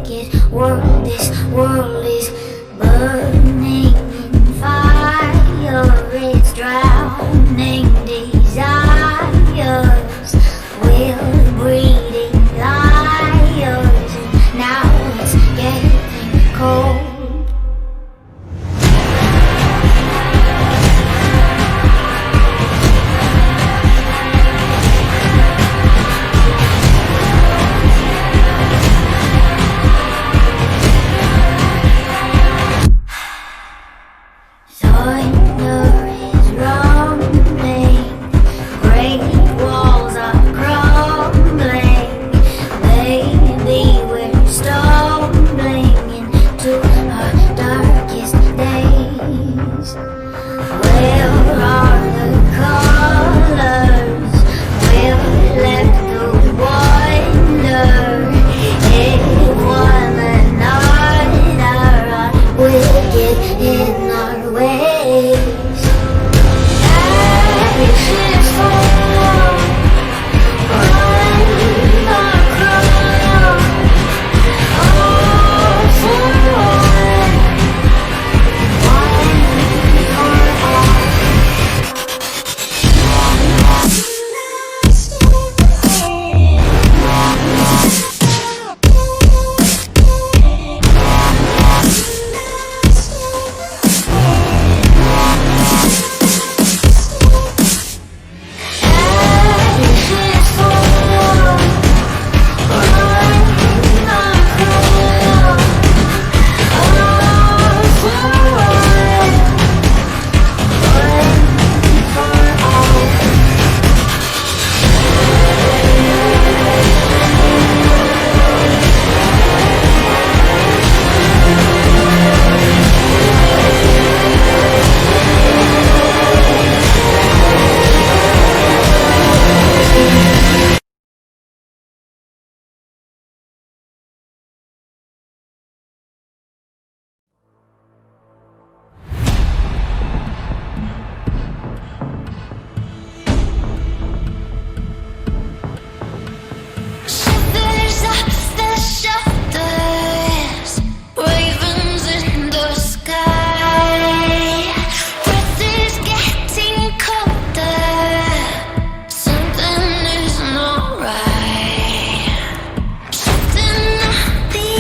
wicked world. This world is burning in fire. It's drowning desires. We're breeding liars, and now it's getting cold. Thunder is rumbling, great walls are crumbling. Maybe we're stumbling into our darkest days. Where are the colors? We're left to wonder if one another are wicked in our ways. Ashes fall, run our crown, all for one for all. Ashes fall, run our crown, all for one for all. Shivers up the shoulders, ravens in the sky. Breath is getting colder, something isn't alright. Something on the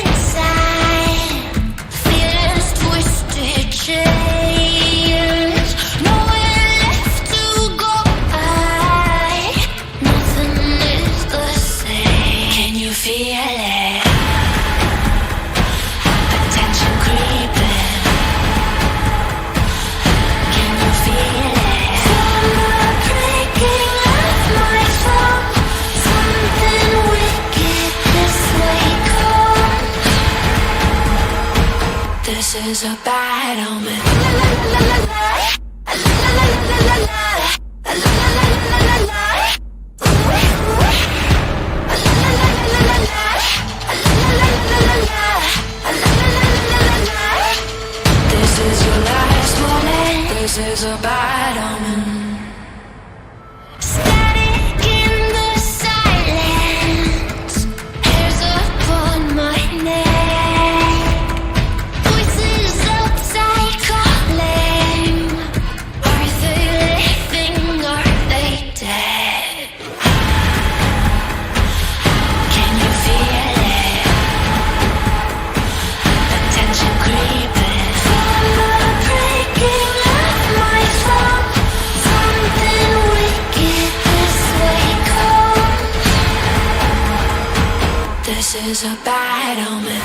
inside, feelings twisted chains. Nowhere left to go by, nothing is the same. Can you feel it? Attention creeping. Can you feel it? From the breaking of my soul, something wicked this way comes. This is a bad omen. This is your last moment. This is a bad omen. Static in the silence, hairs upon my neck. Voices outside calling. Are they living? Are they dead? Can you feel it? Attention creeping. From the breaking of my soul, something wicked this way comes. This is a bad omen.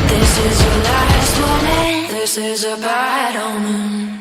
This is your last moment. This is a bad omen.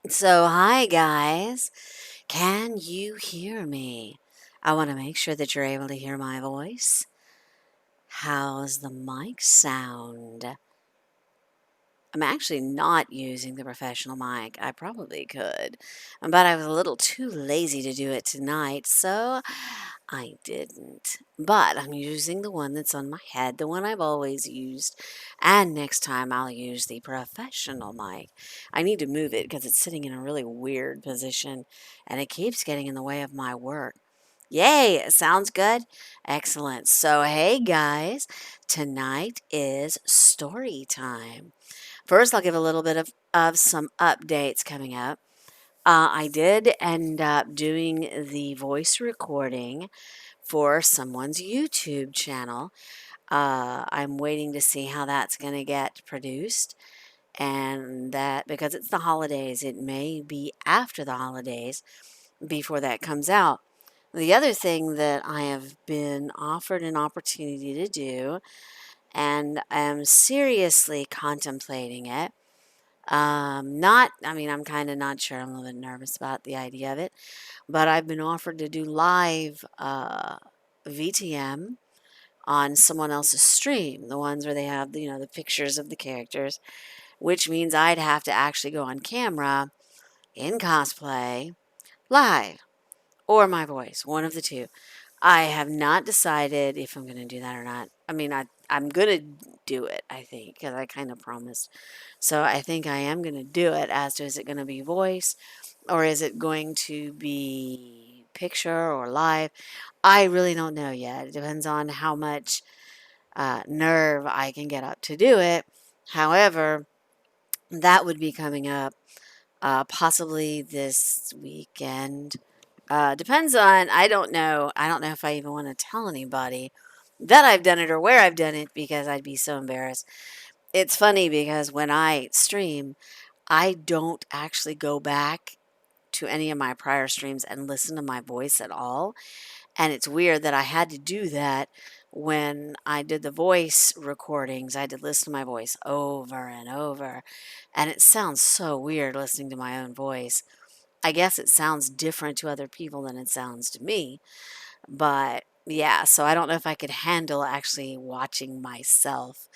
So, hi guys. Can you hear me? I want to make sure that you're able to hear my voice. How's the mic sound? I'm actually not using the professional mic. I probably could, but I was a little too lazy to do it tonight, so I didn't. But I'm using the one that's on my head, the one I've always used. And next time I'll use the professional mic. I need to move it because it's sitting in a really weird position and it keeps getting in the way of my work. Yay, sounds good. Excellent. So, hey guys, tonight is story time. First, I'll give a little bit of some updates coming up. I did end up doing the voice recording for someone's YouTube channel. I'm waiting to see how that's going to get produced. And that, because it's the holidays, it may be after the holidays before that comes out. The other thing that I have been offered an opportunity to do, and am seriously contemplating it, I'm kind of not sure. I'm a little bit nervous about the idea of it, but I've been offered to do live VTM on someone else's stream, the ones where they have the pictures of the characters, which means I'd have to actually go on camera in cosplay live or my voice, one of the two. I have not decided if I'm going to do that or not. I'm going to do it, I think, because I kind of promised. So I think I am going to do it. As to, is it going to be voice or is it going to be picture or live? I really don't know yet. It depends on how much nerve I can get up to do it. However, that would be coming up possibly this weekend. Depends on, I don't know. I don't know if I even want to tell anybody that I've done it or where I've done it because I'd be so embarrassed. It's funny because when I stream, I don't actually go back to any of my prior streams and listen to my voice at all. And it's weird that I had to do that when I did the voice recordings. I had to listen to my voice over and over. And it sounds so weird listening to my own voice. I guess it sounds different to other people than it sounds to me. But yeah, so I don't know if I could handle actually watching myself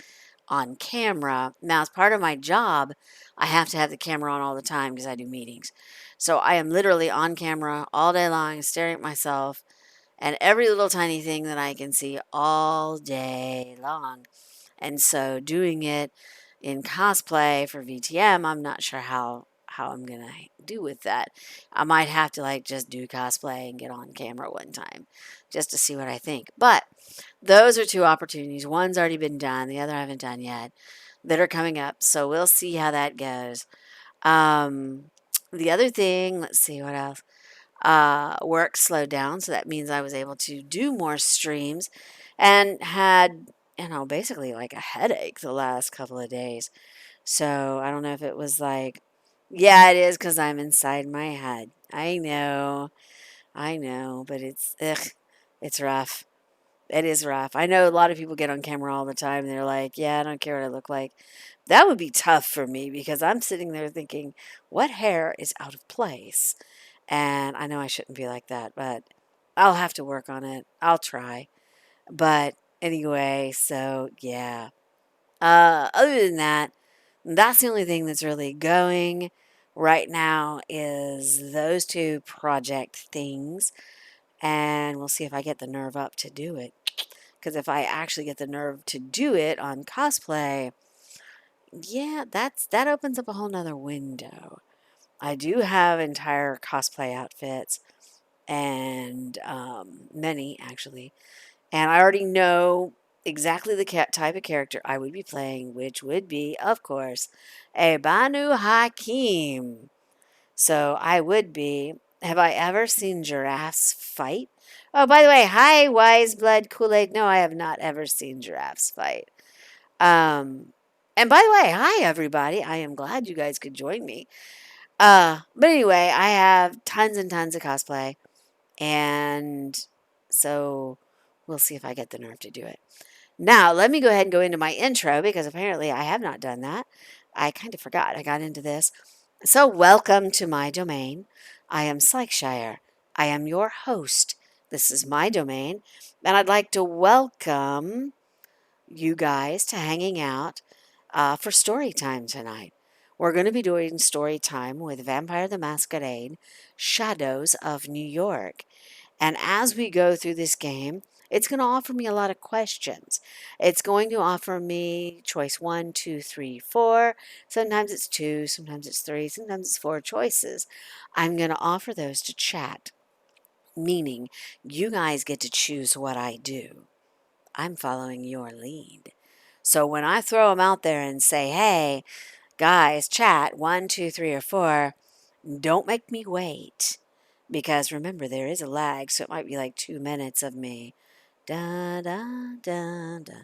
on camera. Now, as part of my job, I have to have the camera on all the time because I do meetings. So I am literally on camera all day long, staring at myself and every little tiny thing that I can see all day long. And so doing it in cosplay for VTM, I'm not sure how I'm gonna do with that. I might have to like just do cosplay and get on camera one time just to see what I think. But those are two opportunities. One's already been done, the other I haven't done yet, that are coming up. So we'll see how that goes. Um, the other thing, let's see what else. Work slowed down, so that means I was able to do more streams and had, basically like a headache the last couple of days. So I don't know if it was like, yeah, it is because I'm inside my head. I know, but it's rough. It is rough. I know a lot of people get on camera all the time and they're like, yeah, I don't care what I look like. That would be tough for me because I'm sitting there thinking, what hair is out of place? And I know I shouldn't be like that, but I'll have to work on it. I'll try. But anyway, so yeah. Other than that, that's the only thing that's really going right now is those two project things. And we'll see if I get the nerve up to do it. Because if I actually get the nerve to do it on cosplay, yeah, that opens up a whole nother window. I do have entire cosplay outfits and many actually. And I already know exactly the type of character I would be playing, which would be, of course, a Banu Hakim. So I would be. Have I ever seen giraffes fight? Oh, by the way, hi, Wise Blood Kool Aid. No, I have not ever seen giraffes fight. Um, and by the way, hi, everybody. I am glad you guys could join me. But anyway, I have tons and tons of cosplay. And so we'll see if I get the nerve to do it. Now, let me go ahead and go into my intro because apparently I have not done that. I kind of forgot. I got into this. So, welcome to my domain. I am Psycheshire. I am your host. This is my domain, and I'd like to welcome you guys to hanging out for story time tonight. We're going to be doing story time with Vampire the Masquerade Shadows of New York. And as we go through this game, it's going to offer me a lot of questions. It's going to offer me choice one, two, three, four. Sometimes it's two, sometimes it's three, sometimes it's four choices. I'm going to offer those to chat, meaning you guys get to choose what I do. I'm following your lead. So when I throw them out there and say, hey, guys, chat one, two, three, or four, don't make me wait. Because remember, there is a lag, so it might be like 2 minutes of me. Da da da da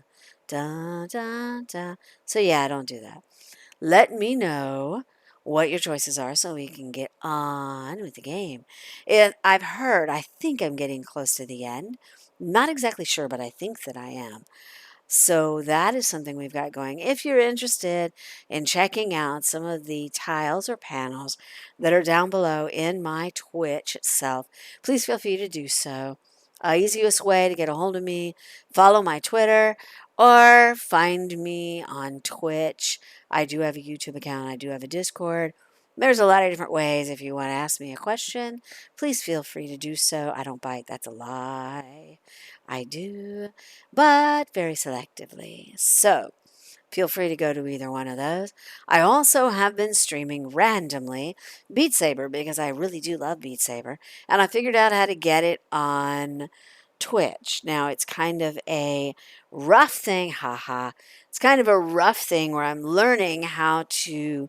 da da da. So yeah, don't do that. Let me know what your choices are so we can get on with the game. I've heard, I think I'm getting close to the end. Not exactly sure, but I think that I am. So that is something we've got going. If you're interested in checking out some of the tiles or panels that are down below in my Twitch itself, please feel free to do so. Easiest way to get a hold of me, follow my Twitter or find me on Twitch. I do have a YouTube account. I do have a Discord. There's a lot of different ways. If you want to ask me a question, please feel free to do so. I don't bite. That's a lie. I do, but very selectively. So feel free to go to either one of those. I also have been streaming randomly Beat Saber because I really do love Beat Saber, and I figured out how to get it on Twitch. Now it's kind of a rough thing, haha. It's kind of a rough thing where I'm learning how to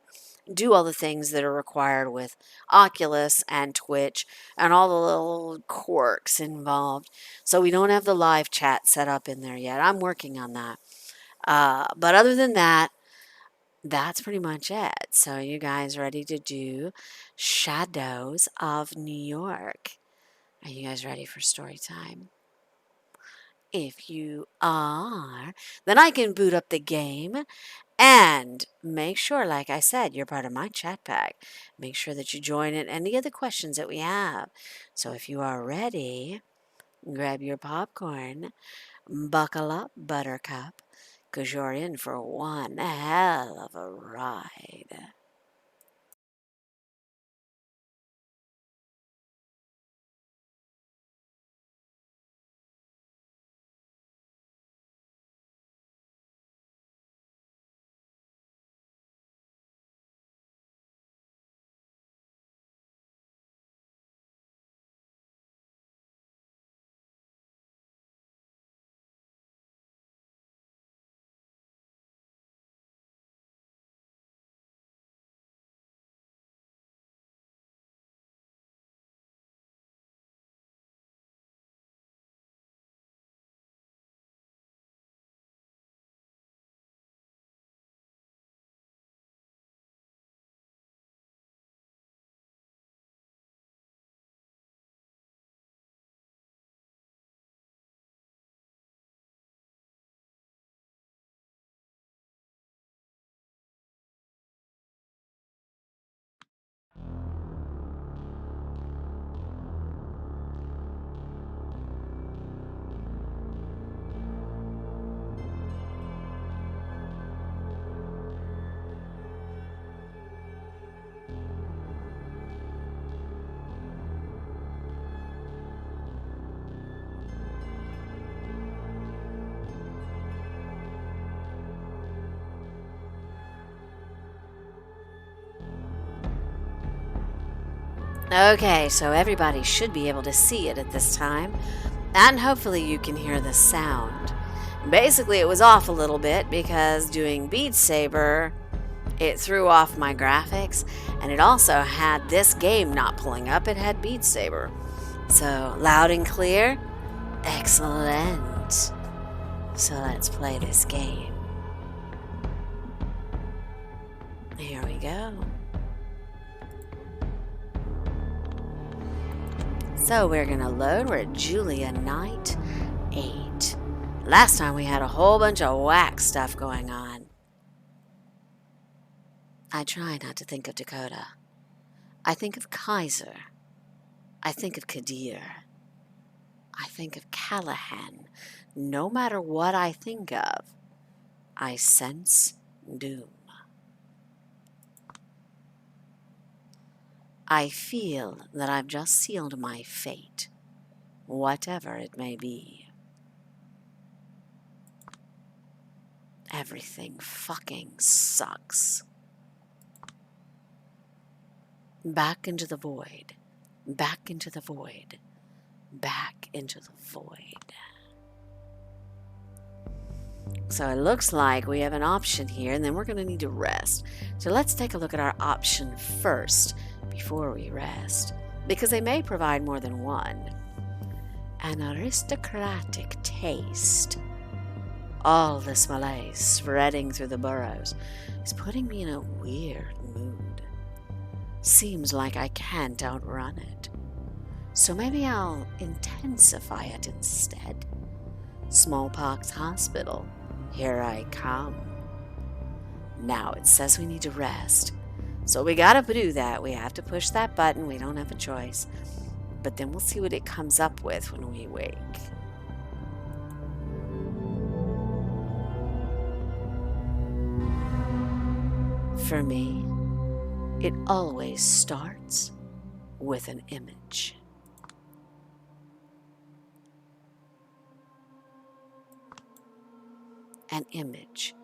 do all the things that are required with Oculus and Twitch and all the little quirks involved. So we don't have the live chat set up in there yet. I'm working on that. But other than that, that's pretty much it. So you guys ready to do Shadows of New York? Are you guys ready for story time? If you are, then I can boot up the game. And make sure, like I said, you're part of my chat pack. Make sure that you join in any of the questions that we have. So if you are ready, grab your popcorn, buckle up, buttercup, because you're in for one hell of a ride. Okay, so everybody should be able to see it at this time, and hopefully you can hear the sound. Basically, it was off a little bit because doing Beat Saber, it threw off my graphics, and it also had this game not pulling up. It had Beat Saber. So, loud and clear? Excellent. So let's play this game. Here we go. So we're going to load. We're at Julia Night 8. Last time we had a whole bunch of whack stuff going on. I try not to think of Dakota. I think of Kaiser. I think of Kadir. I think of Callahan. No matter what I think of, I sense doom. I feel that I've just sealed my fate, whatever it may be. Everything fucking sucks. Back into the void. Back into the void. Back into the void. So it looks like we have an option here, and then we're going to need to rest. So let's take a look at our option first before we rest, because they may provide more than one. An aristocratic taste. All this malaise spreading through the burrows is putting me in a weird mood. Seems like I can't outrun it. So maybe I'll intensify it instead. Smallpox Hospital, here I come. Now it says we need to rest. So we gotta do that. We have to push that button. We don't have a choice. But then we'll see what it comes up with when we wake. For me, it always starts with an image. An image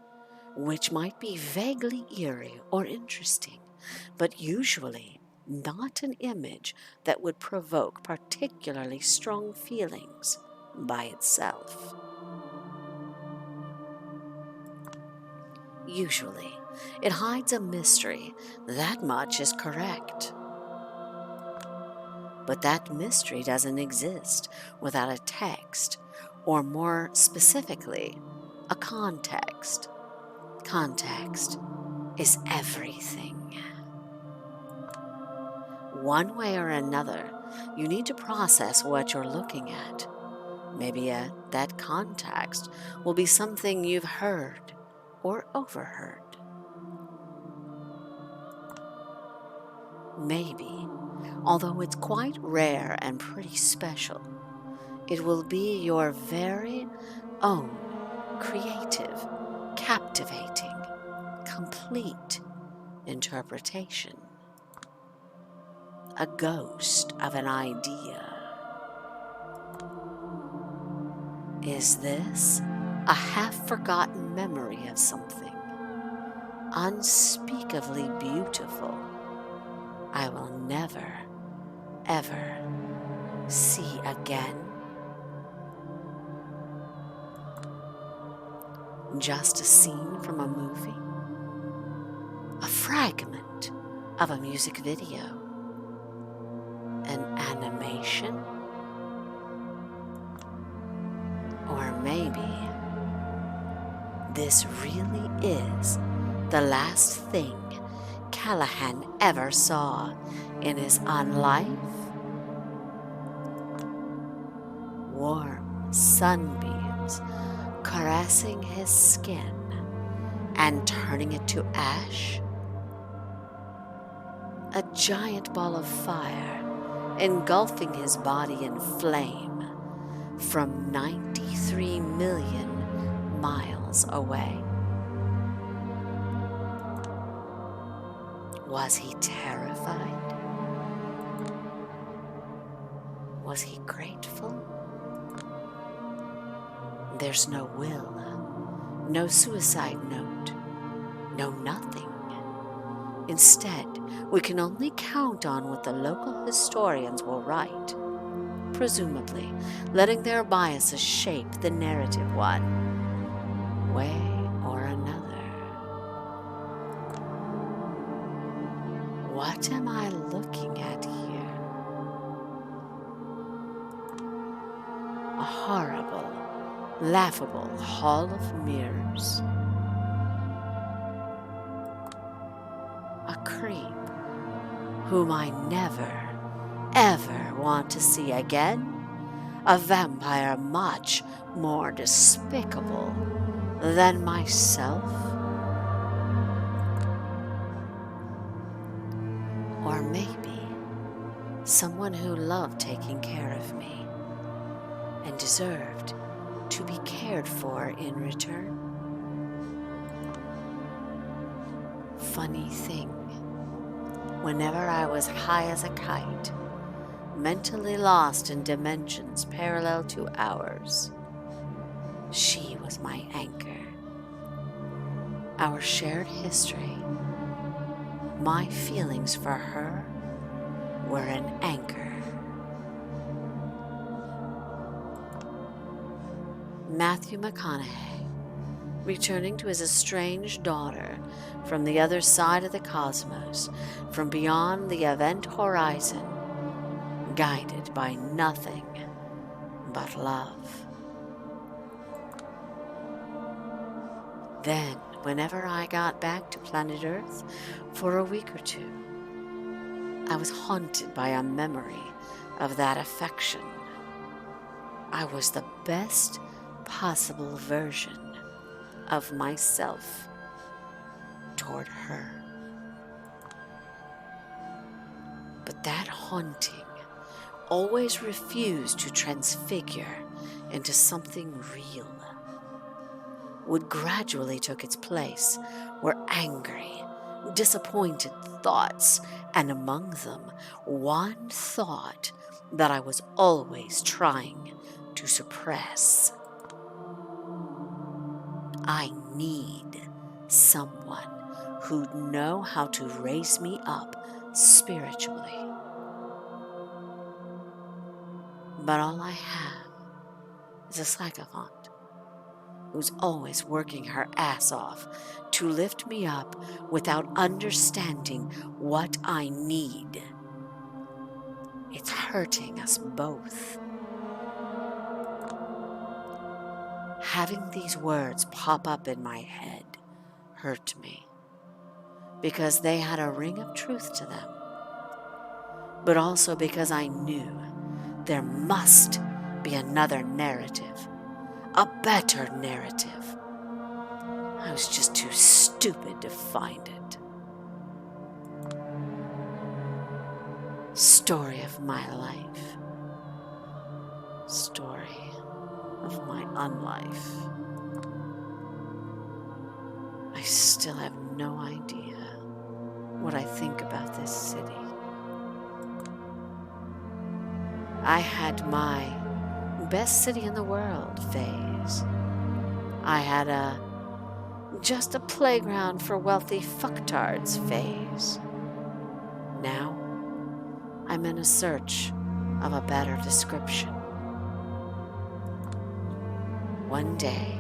which might be vaguely eerie or interesting, but usually not an image that would provoke particularly strong feelings by itself. Usually, it hides a mystery. That much is correct. But that mystery doesn't exist without a text, or more specifically, a context. Context is everything. One way or another, you need to process what you're looking at. Maybe that context will be something you've heard or overheard. Maybe, although it's quite rare and pretty special, it will be your very own creative, captivating, complete interpretation. A ghost of an idea. Is this a half-forgotten memory of something unspeakably beautiful I will never, ever see again? Just a scene from a movie? A fragment of a music video? An animation? Or maybe this really is the last thing Callahan ever saw in his unlife? Warm sunbeams caressing his skin and turning it to ash? A giant ball of fire engulfing his body in flame from 93 million miles away? Was he terrified? Was he grateful? There's no will, no suicide note, no nothing. Instead, we can only count on what the local historians will write, presumably letting their biases shape the narrative one way or another. What am I looking at here? A horrible, laughable hall of mirrors. A creep whom I never, ever want to see again. A vampire much more despicable than myself. Or maybe someone who loved taking care of me and deserved to be cared for in return. Funny thing, whenever I was high as a kite, mentally lost in dimensions parallel to ours, she was my anchor. Our shared history, my feelings for her, were an anchor. Matthew McConaughey, returning to his estranged daughter from the other side of the cosmos, from beyond the event horizon, guided by nothing but love. Then, whenever I got back to planet Earth for a week or two, I was haunted by a memory of that affection. I was the best possible version of myself toward her. But that haunting always refused to transfigure into something real. Would gradually took its place were angry, disappointed thoughts, and among them one thought that I was always trying to suppress. I need someone who'd know how to raise me up spiritually. But all I have is a psychophant who's always working her ass off to lift me up without understanding what I need. It's hurting us both. Having these words pop up in my head hurt me because they had a ring of truth to them, but also because I knew there must be another narrative, a better narrative. I was just too stupid to find it. Story of my life. Story of my unlife. I still have no idea what I think about this city. I had my best city in the world phase. I had just a playground for wealthy fucktards phase. Now, I'm in a search of a better description. One day,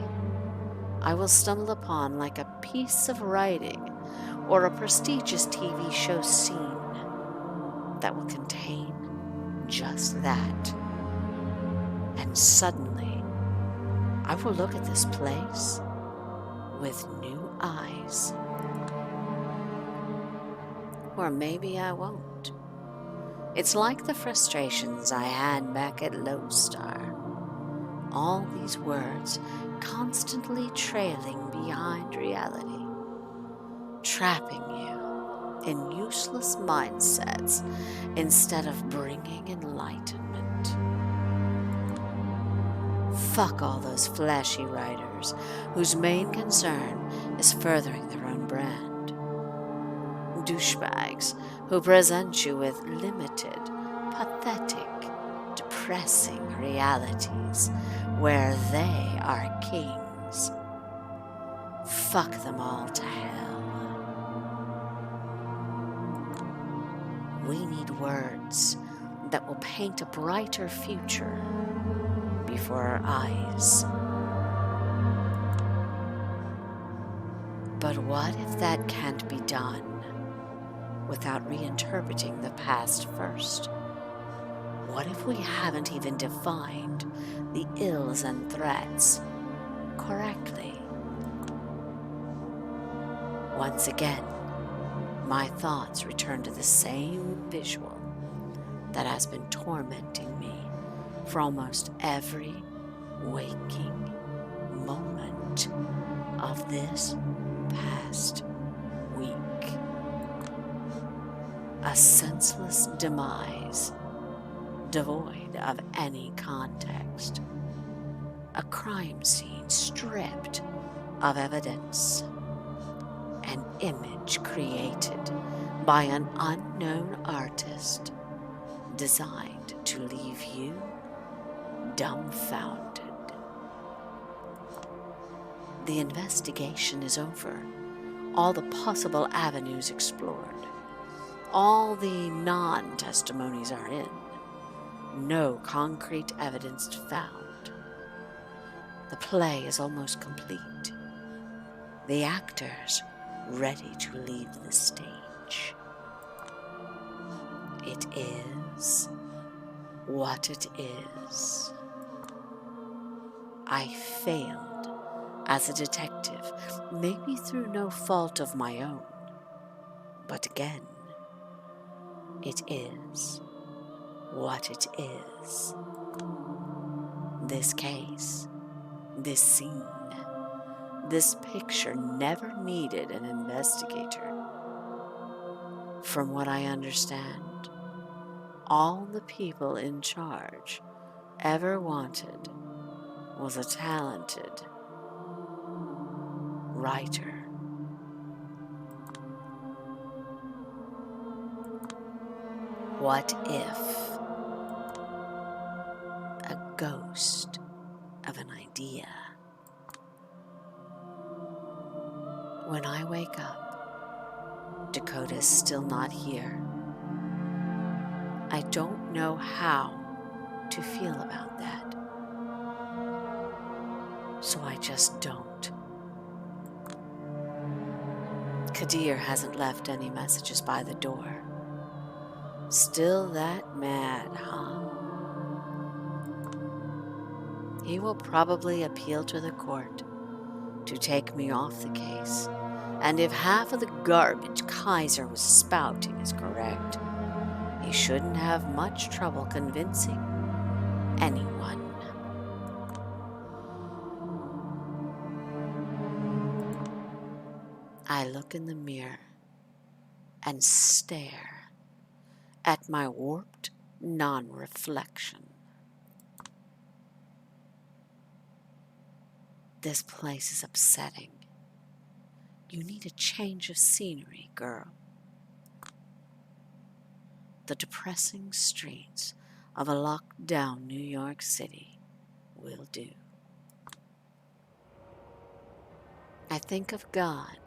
I will stumble upon like a piece of writing or a prestigious TV show scene that will contain just that. And suddenly, I will look at this place with new eyes. Or maybe I won't. It's like the frustrations I had back at Lodestar. All these words constantly trailing behind reality, trapping you in useless mindsets instead of bringing enlightenment. Fuck all those flashy writers whose main concern is furthering their own brand. Douchebags who present you with limited, pathetic, depressing realities where they are kings. Fuck them all to hell. We need words that will paint a brighter future before our eyes. But what if that can't be done without reinterpreting the past first? What if we haven't even defined the ills and threats correctly? Once again, my thoughts return to the same visual that has been tormenting me for almost every waking moment of this past week. A senseless demise devoid of any context. A crime scene stripped of evidence. An image created by an unknown artist designed to leave you dumbfounded. The investigation is over. All the possible avenues explored. All the non-testimonies are in. No concrete evidence found. The play is almost complete. The actors ready to leave the stage. It is what it is. I failed as a detective, maybe through no fault of my own. But again, it is what it is. This case, this scene, this picture never needed an investigator. From what I understand, all the people in charge ever wanted was a talented writer. What if a ghost of an idea? When I wake up, Dakota's still not here. I don't know how to feel about that. So I just don't. Kadir hasn't left any messages by the door. Still that mad, huh? He will probably appeal to the court to take me off the case. And if half of the garbage Kaiser was spouting is correct, he shouldn't have much trouble convincing anyone. I look in the mirror and stare at my warped non-reflection. This place is upsetting. You need a change of scenery, girl. The depressing streets of a locked-down New York City will do. I think of God.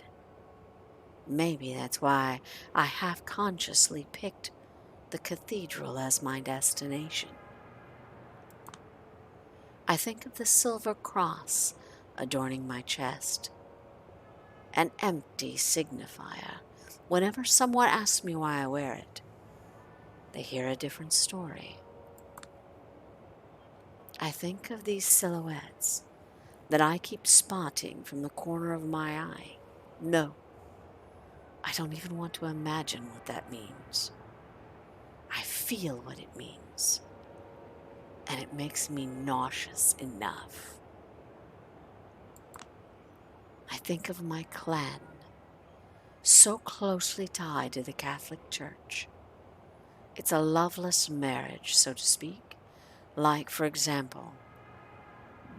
Maybe that's why I half-consciously picked the cathedral as my destination. I think of the silver cross adorning my chest, an empty signifier. Whenever someone asks me why I wear it, they hear a different story. I think of these silhouettes that I keep spotting from the corner of my eye. No, I don't even want to imagine what that means. I feel what it means, and it makes me nauseous enough. I think of my clan, so closely tied to the Catholic Church. It's a loveless marriage, so to speak, like, for example,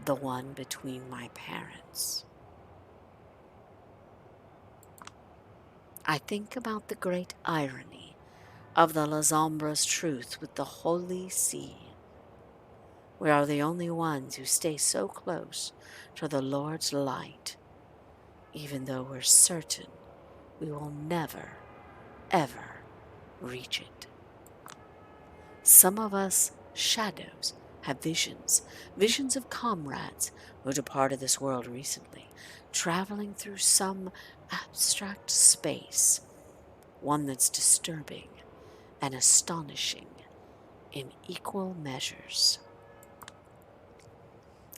the one between my parents. I think about the great irony of the La Sombra's truth with the Holy See. We are the only ones who stay so close to the Lord's light, even though we're certain we will never, ever reach it. Some of us shadows have visions of comrades who departed this world recently, traveling through some abstract space, one that's disturbing and astonishing in equal measures.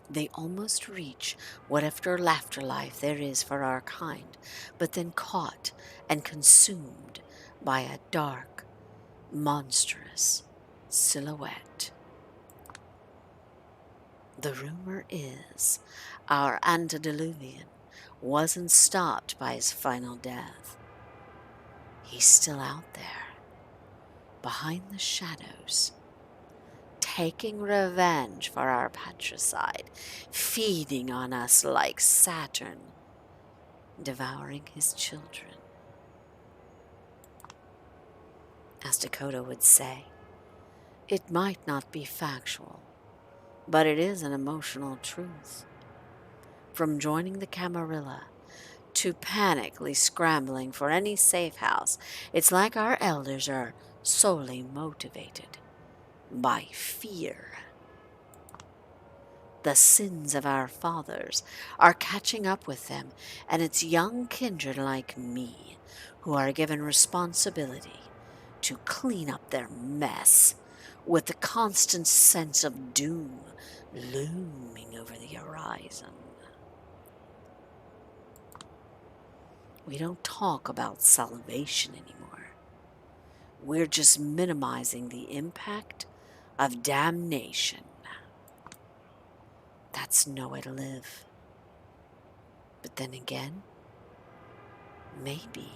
They almost reach whatever afterlife there is for our kind, but then caught and consumed by a dark, monstrous silhouette. The rumor is our antediluvian wasn't stopped by his final death. He's still out there, behind the shadows, taking revenge for our patricide, feeding on us like Saturn, devouring his children. As Dakota would say, it might not be factual, but it is an emotional truth. From joining the Camarilla to panically scrambling for any safe house, it's like our elders are solely motivated by fear. The sins of our fathers are catching up with them, and it's young kindred like me who are given responsibility to clean up their mess, with the constant sense of doom looming over the horizon. We don't talk about salvation anymore. We're just minimizing the impact of damnation. That's no way to live. But then again, maybe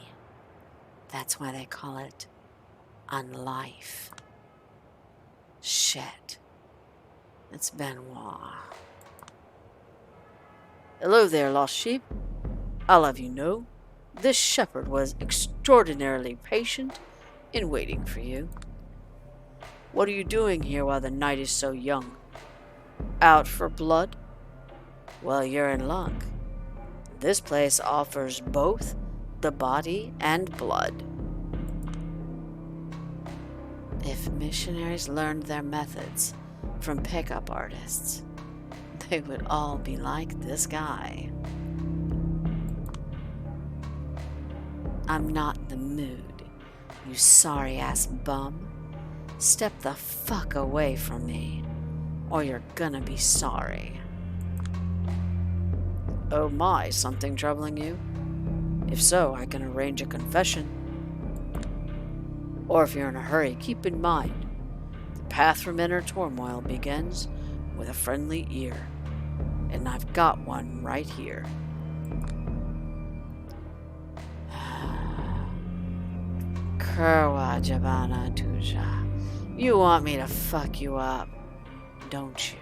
that's why they call it unlife. Shit. It's Benoit. Hello there, lost sheep. I'll have you know, this shepherd was extraordinarily patient in waiting for you. What are you doing here while the night is so young? Out for blood? Well, you're in luck. This place offers both the body and blood. If missionaries learned their methods from pickup artists, they would all be like this guy. I'm not in the mood, you sorry-ass bum. Step the fuck away from me, or you're gonna be sorry. Oh my, something troubling you? If so, I can arrange a confession. Or if you're in a hurry, keep in mind, the path from inner turmoil begins with a friendly ear, and I've got one right here. Kurwa Jabana Tuja. You want me to fuck you up, don't you?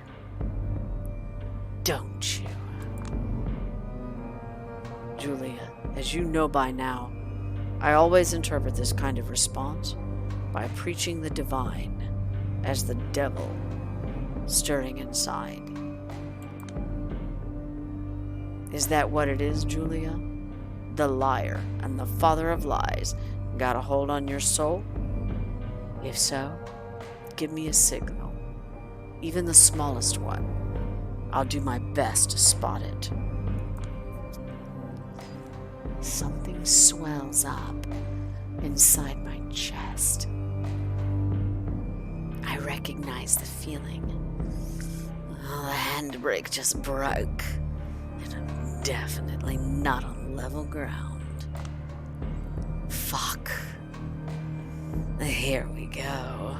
Don't you? Julia, as you know by now, I always interpret this kind of response by preaching the divine as the devil stirring inside. Is that what it is, Julia? The liar and the father of lies got a hold on your soul? If so, give me a signal, even the smallest one. I'll do my best to spot it. Something swells up inside my chest. I recognize the feeling. Oh, the handbrake just broke, and I'm definitely not on level ground. Fuck. Here we go.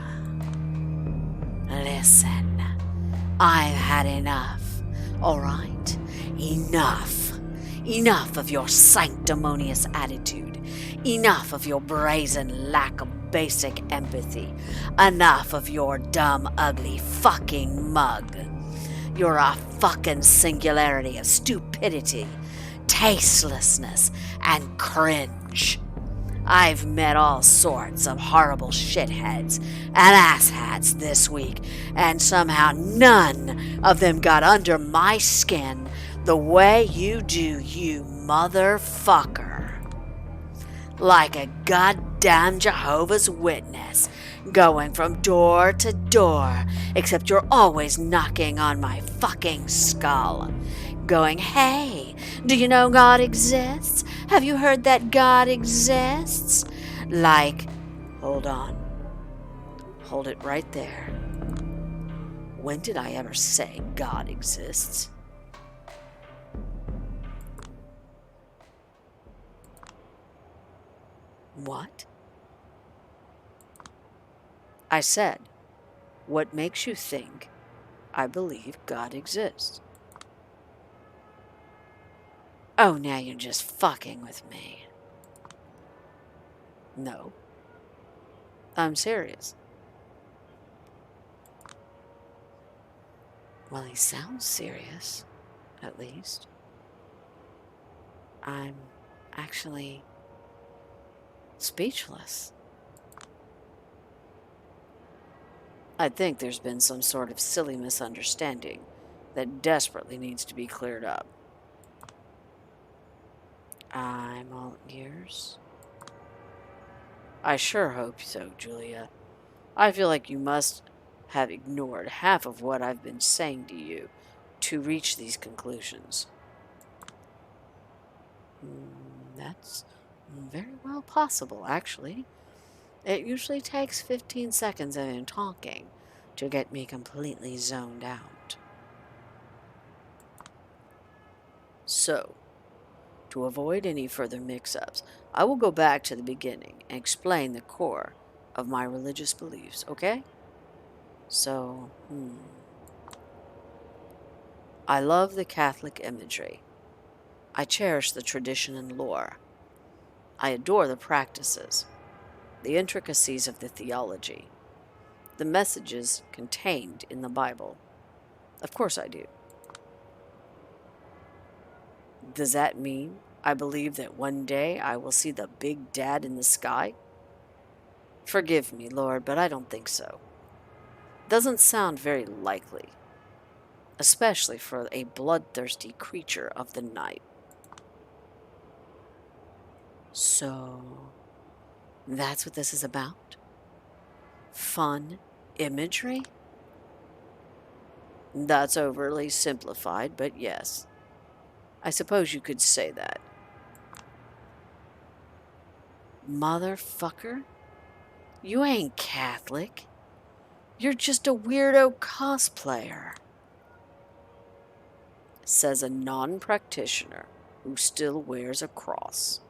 Listen, I've had enough, alright? Enough. Enough of your sanctimonious attitude. Enough of your brazen lack of basic empathy. Enough of your dumb, ugly fucking mug. You're a fucking singularity of stupidity, tastelessness, and cringe. I've met all sorts of horrible shitheads and asshats this week, and somehow none of them got under my skin the way you do, you motherfucker. Like a goddamn Jehovah's Witness, going from door to door, except you're always knocking on my fucking skull. Going, hey, do you know God exists? Have you heard that God exists? Like, hold on. Hold it right there. When did I ever say God exists? What? I said, what makes you think I believe God exists? Oh, now you're just fucking with me. No. I'm serious. Well, he sounds serious, at least. I'm actually speechless. I think there's been some sort of silly misunderstanding that desperately needs to be cleared up. I'm all ears. I sure hope so, Julia. I feel like you must have ignored half of what I've been saying to you to reach these conclusions. That's very well possible, actually. It usually takes 15 seconds of him talking to get me completely zoned out. So, to avoid any further mix-ups, I will go back to the beginning and explain the core of my religious beliefs, okay? So, I love the Catholic imagery. I cherish the tradition and lore. I adore the practices, the intricacies of the theology, the messages contained in the Bible. Of course I do. Does that mean I believe that one day I will see the big dad in the sky? Forgive me, Lord, but I don't think so. Doesn't sound very likely, especially for a bloodthirsty creature of the night. So, that's what this is about? Fun imagery? That's overly simplified, but yes. I suppose you could say that. Motherfucker, you ain't Catholic. You're just a weirdo cosplayer, says a non-practitioner who still wears a cross.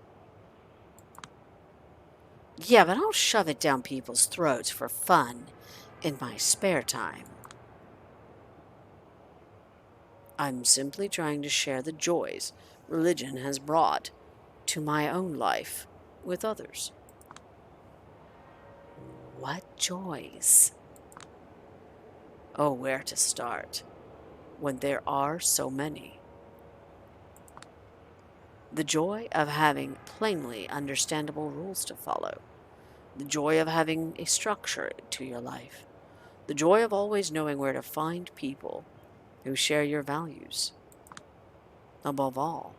Yeah, but I'll shove it down people's throats for fun in my spare time. I'm simply trying to share the joys religion has brought to my own life with others. What joys? Oh, where to start when there are so many? The joy of having plainly understandable rules to follow. The joy of having a structure to your life. The joy of always knowing where to find people who share your values. Above all,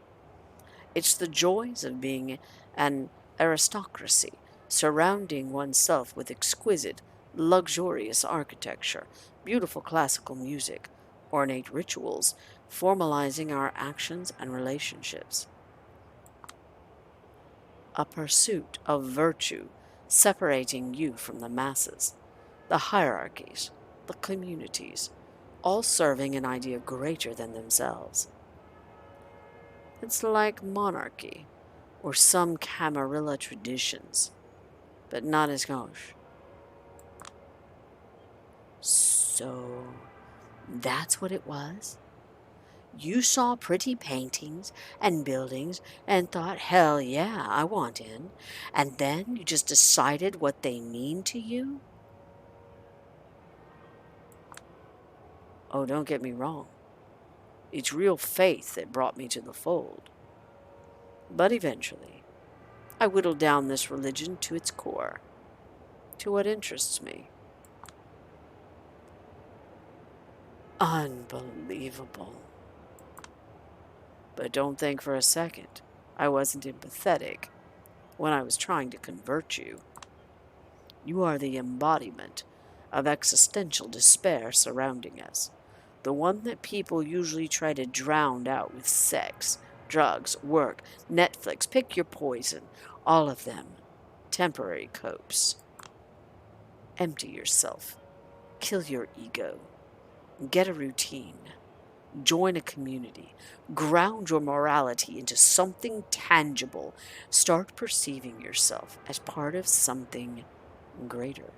it's the joys of being an aristocracy, surrounding oneself with exquisite, luxurious architecture, beautiful classical music, ornate rituals, formalizing our actions and relationships. A pursuit of virtue separating you from the masses, the hierarchies, the communities, all serving an idea greater than themselves. It's like monarchy or some Camarilla traditions, but not as gauche. So, that's what it was? You saw pretty paintings and buildings and thought, hell yeah, I want in, and then you just decided what they mean to you? Oh, don't get me wrong. It's real faith that brought me to the fold. But eventually, I whittled down this religion to its core, to what interests me. Unbelievable. But don't think for a second I wasn't empathetic when I was trying to convert you. You are the embodiment of existential despair surrounding us, the one that people usually try to drown out with sex, drugs, work, Netflix, pick your poison, all of them temporary copes. Empty yourself, kill your ego, get a routine, join a community, ground your morality into something tangible, start perceiving yourself as part of something greater.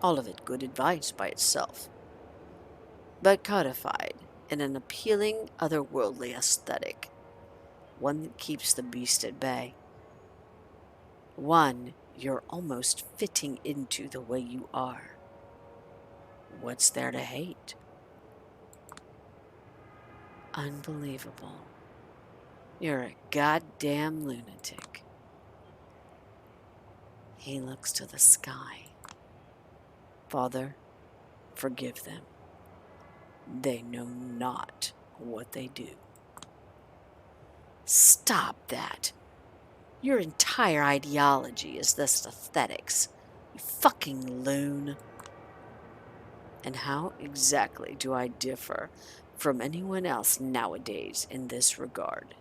All of it good advice by itself, but codified in an appealing otherworldly aesthetic, one that keeps the beast at bay, one you're almost fitting into the way you are. What's there to hate? Unbelievable. You're a goddamn lunatic. He looks to the sky. Father, forgive them. They know not what they do. Stop that. Your entire ideology is this aesthetics. You fucking loon. And how exactly do I differ from anyone else nowadays in this regard?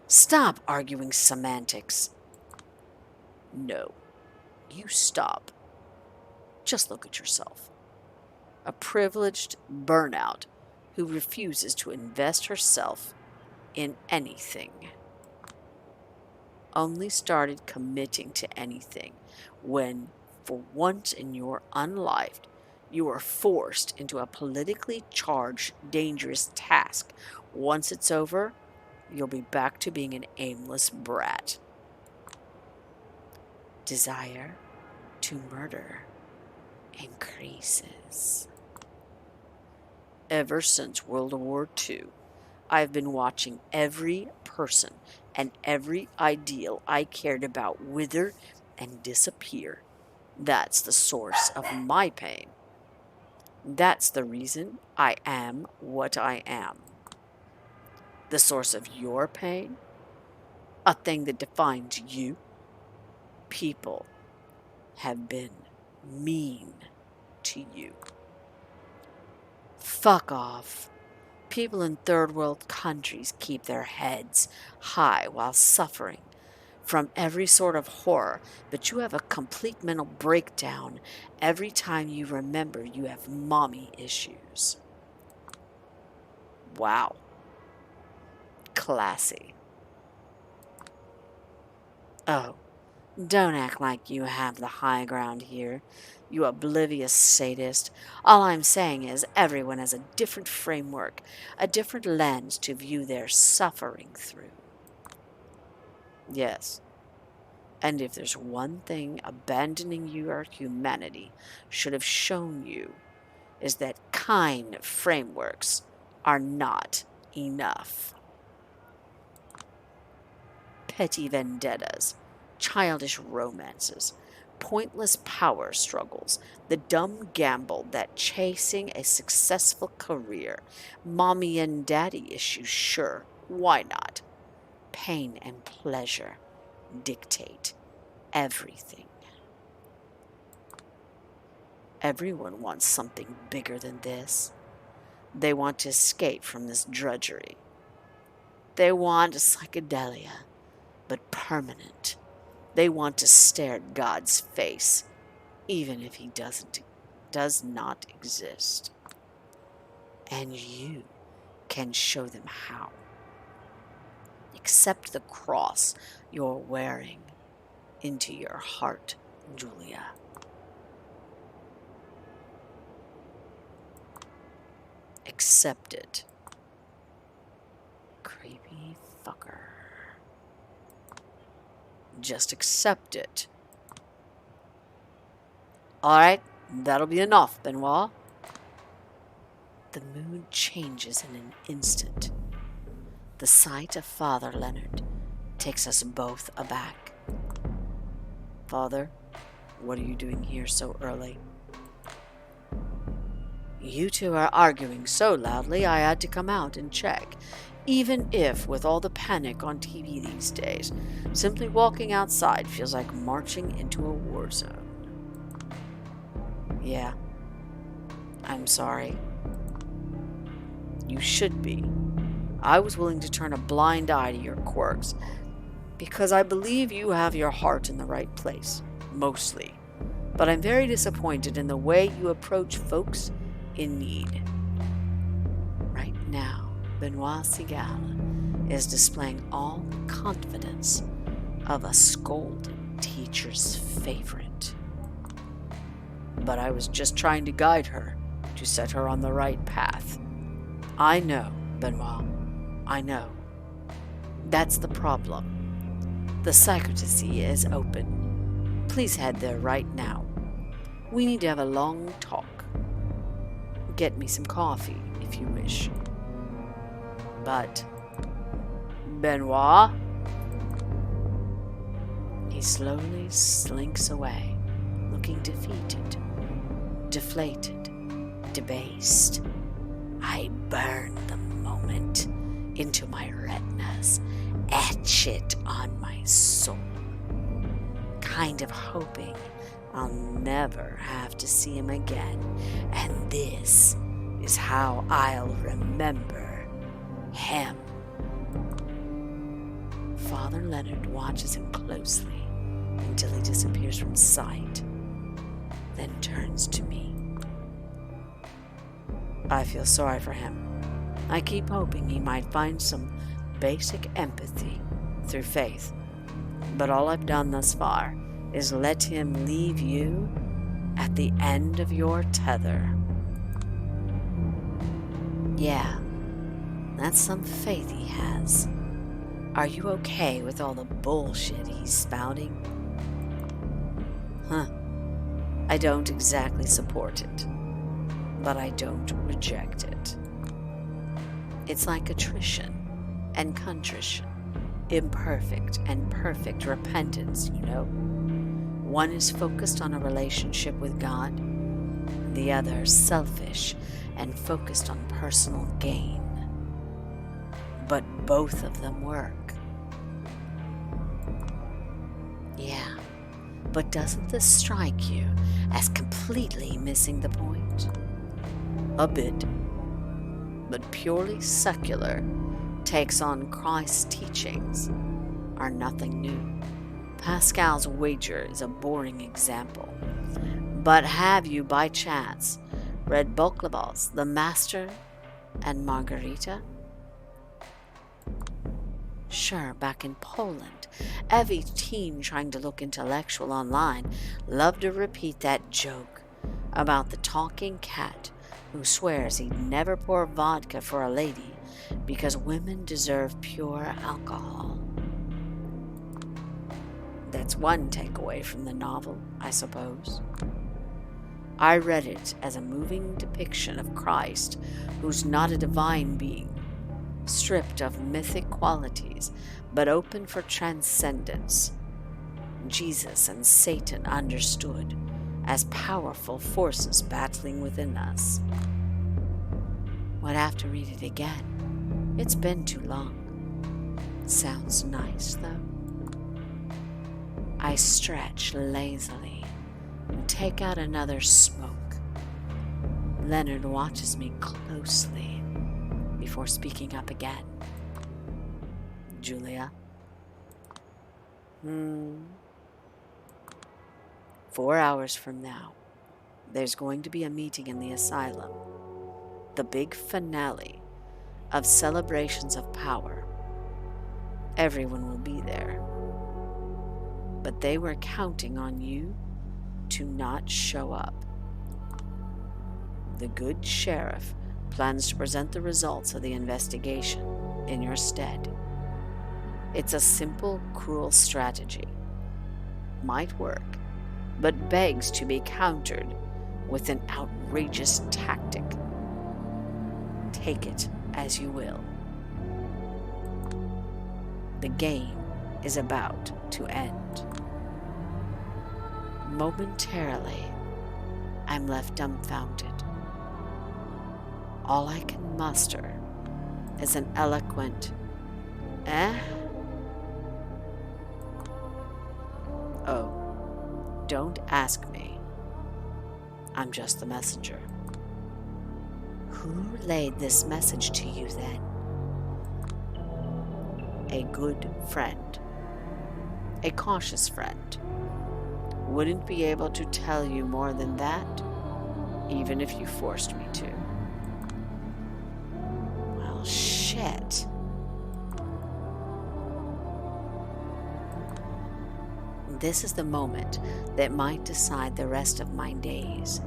Stop arguing semantics. No, you stop. Just look at yourself. A privileged burnout who refuses to invest herself in anything. Only started committing to anything when, for once in your unlife, you are forced into a politically charged, dangerous task. Once it's over, you'll be back to being an aimless brat. Desire to murder increases. Ever since World War II, I've been watching every person and every ideal I cared about wither and disappear. That's the source of my pain. That's the reason I am what I am. The source of your pain? A thing that defines you? People have been mean to you. Fuck off. People in third world countries keep their heads high while suffering from every sort of horror, but you have a complete mental breakdown every time you remember you have mommy issues. Wow. Classy. Oh, don't act like you have the high ground here, you oblivious sadist. All I'm saying is everyone has a different framework, a different lens to view their suffering through. Yes. And if there's one thing abandoning your humanity should have shown you, is that kind frameworks are not enough. Petty vendettas, childish romances, pointless power struggles, the dumb gamble that chasing a successful career, mommy and daddy issues, sure, why not? Pain and pleasure dictate everything. Everyone wants something bigger than this. They want to escape from this drudgery. They want a psychedelia, but permanent. They want to stare at God's face, even if he does not exist. And you can show them how. Accept the cross you're wearing into your heart, Julia. Accept it. Creepy fucker. Just accept it. Alright, that'll be enough, Benoit. The mood changes in an instant. The sight of Father Leonard takes us both aback. Father, what are you doing here so early? You two are arguing so loudly I had to come out and check. Even if, with all the panic on TV these days, simply walking outside feels like marching into a war zone. Yeah, I'm sorry. You should be. I was willing to turn a blind eye to your quirks, because I believe you have your heart in the right place, mostly. But I'm very disappointed in the way you approach folks in need. Right now, Benoit Segal is displaying all the confidence of a scolded teacher's favorite. But I was just trying to guide her, to set her on the right path. I know, Benoit, I know. That's the problem. The secrecy is open. Please head there right now. We need to have a long talk. Get me some coffee, if you wish. But, Benoit? He slowly slinks away, looking defeated, deflated, debased. I burn the moment into my retinas, etch it on my soul, kind of hoping I'll never have to see him again, and this is how I'll remember him. Father Leonard watches him closely until he disappears from sight, then turns to me. I feel sorry for him. I keep hoping he might find some basic empathy through faith, but all I've done thus far is let him leave you at the end of your tether. Yeah, that's some faith he has. Are you okay with all the bullshit he's spouting? I don't exactly support it, but I don't reject it. It's like attrition and contrition, imperfect and perfect repentance, you know. One is focused on a relationship with God, the other selfish and focused on personal gain. But both of them work. Yeah, but doesn't this strike you as completely missing the point? A bit. But purely secular takes on Christ's teachings are nothing new. Pascal's wager is a boring example. But have you, by chance, read Bolklav's The Master and Margarita? Sure, back in Poland, every teen trying to look intellectual online loved to repeat that joke about the talking cat who swears he'd never pour vodka for a lady because women deserve pure alcohol. That's one takeaway from the novel, I suppose. I read it as a moving depiction of Christ, who's not a divine being, stripped of mythic qualities, but open for transcendence. Jesus and Satan understood as powerful forces battling within us. Would have to read it again. It's been too long. Sounds nice, though. I stretch lazily and take out another smoke. Leonard watches me closely before speaking up again. Julia? 4 hours from now, there's going to be a meeting in the asylum. The big finale of Celebrations of Power. Everyone will be there. But they were counting on you to not show up. The good sheriff plans to present the results of the investigation in your stead. It's a simple, cruel strategy. Might work, but begs to be countered with an outrageous tactic. Take it as you will. The game is about to end. Momentarily, I'm left dumbfounded. All I can muster is an eloquent, eh? Oh, don't ask me. I'm just the messenger. Who laid this message to you then? A good friend. A cautious friend. Wouldn't be able to tell you more than that, even if you forced me to. Well, shit. This is the moment that might decide the rest of my days.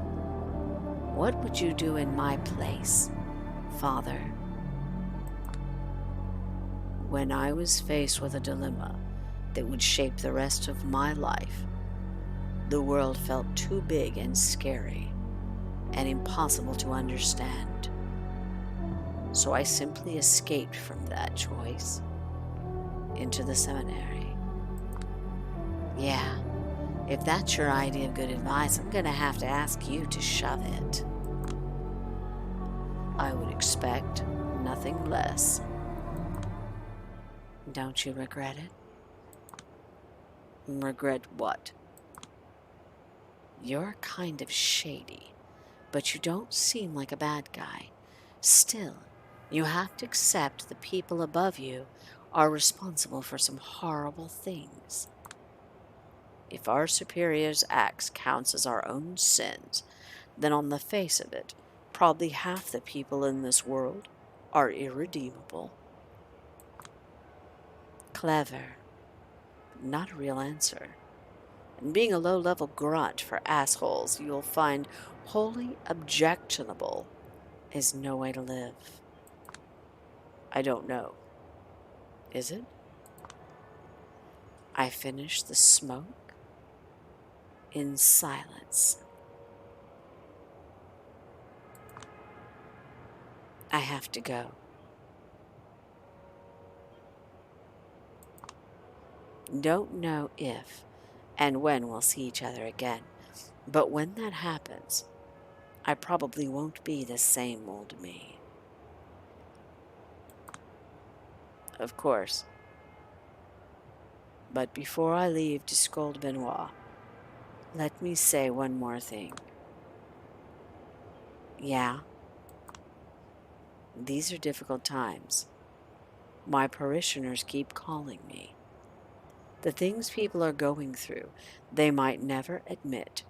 What would you do in my place, Father? When I was faced with a dilemma that would shape the rest of my life, The world felt too big and scary and impossible to understand. So I simply escaped from that choice into the seminary. Yeah, if that's your idea of good advice, I'm going to have to ask you to shove it. I would expect nothing less. Don't you regret it? Regret what? You're kind of shady, but you don't seem like a bad guy. Still, you have to accept the people above you are responsible for some horrible things. If our superiors' acts counts as our own sins, then on the face of it, probably half the people in this world are irredeemable. Clever, but not a real answer. And being a low-level grunt for assholes you'll find wholly objectionable is no way to live. I don't know. Is it? I finished the smoke in silence. I have to go. Don't know if and when we'll see each other again, but when that happens, I probably won't be the same old me. Of course. But before I leave to scold Benoit, let me say one more thing. Yeah, these are difficult times. My parishioners keep calling me. The things people are going through, they might never admit,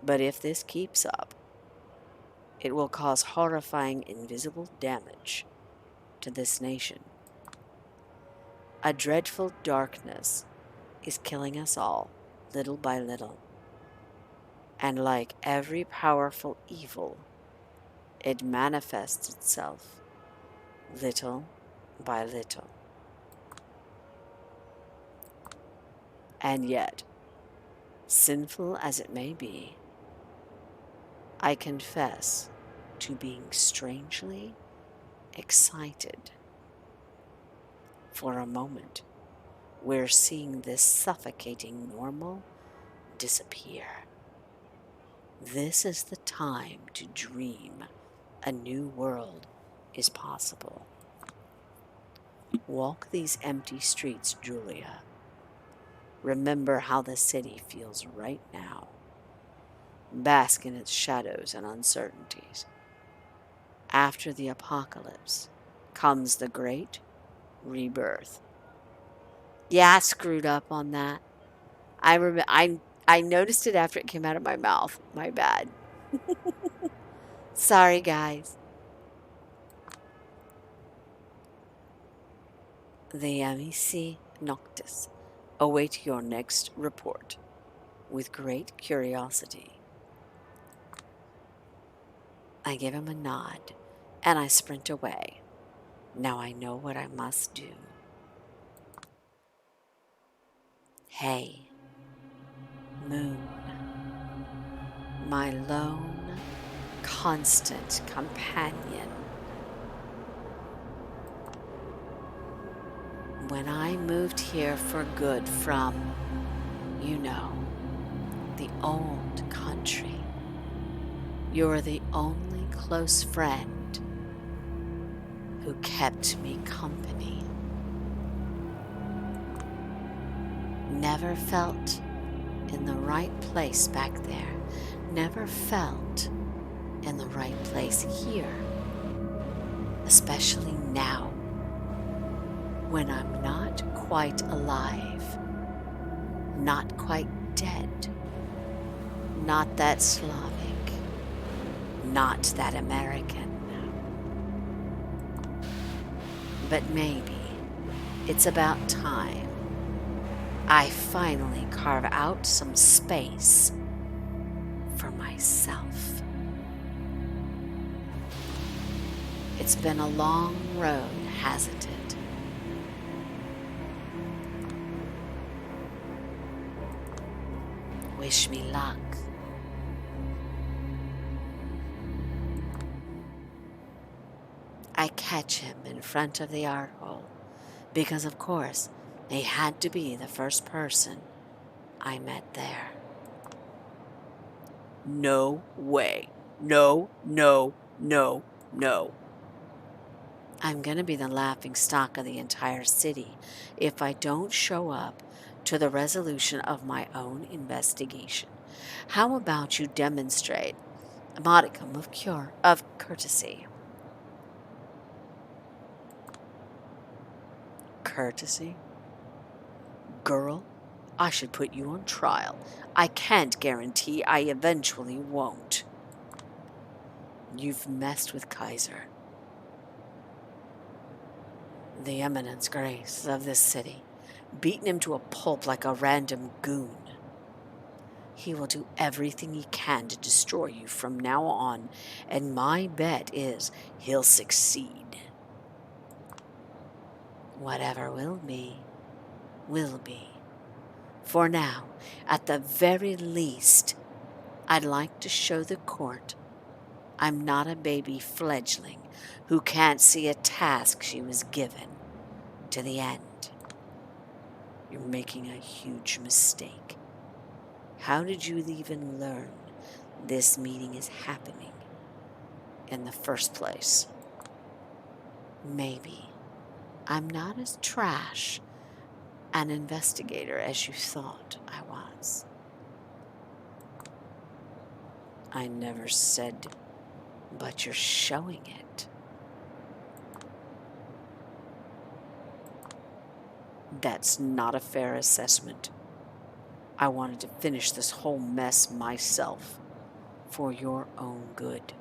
but if this keeps up, it will cause horrifying invisible damage to this nation. A dreadful darkness is killing us all, little by little. And like every powerful evil, it manifests itself little by little. And yet, sinful as it may be, I confess to being strangely excited. For a moment, we're seeing this suffocating normal disappear. This is the time to dream a new world is possible. Walk these empty streets, Julia. Remember how the city feels right now. Bask in its shadows and uncertainties. After the apocalypse comes the great rebirth. Yeah, I screwed up on that. I noticed it after it came out of my mouth. My bad. Sorry, guys. The Amici Noctis await your next report with great curiosity. I give him a nod, and I sprint away. Now I know what I must do. Hey, moon, my lone, constant companion. When I moved here for good from, the old country, you're the only close friend who kept me company. Never felt in the right place back there. Never felt in the right place here. Especially now, when I'm not quite alive, not quite dead, not that Slavic, not that American. But maybe it's about time I finally carve out some space for myself. It's been a long road, hasn't it? Wish me luck. I catch him in front of the art hole because, of course, he had to be the first person I met there. No way. No, no, no, no. I'm going to be the laughing stock of the entire city if I don't show up to the resolution of my own investigation. How about you demonstrate a modicum of courtesy? Courtesy? Girl, I should put you on trial. I can't guarantee I eventually won't. You've messed with Kaiser, the eminence grace of this city, beaten him to a pulp like a random goon. He will do everything he can to destroy you from now on, and my bet is he'll succeed. Whatever will be, will be. For now, at the very least, I'd like to show the court I'm not a baby fledgling who can't see a task she was given to the end. You're making a huge mistake. How did you even learn this meeting is happening in the first place? Maybe I'm not as trash an investigator as you thought I was. I never said, but you're showing it. That's not a fair assessment. I wanted to finish this whole mess myself for your own good.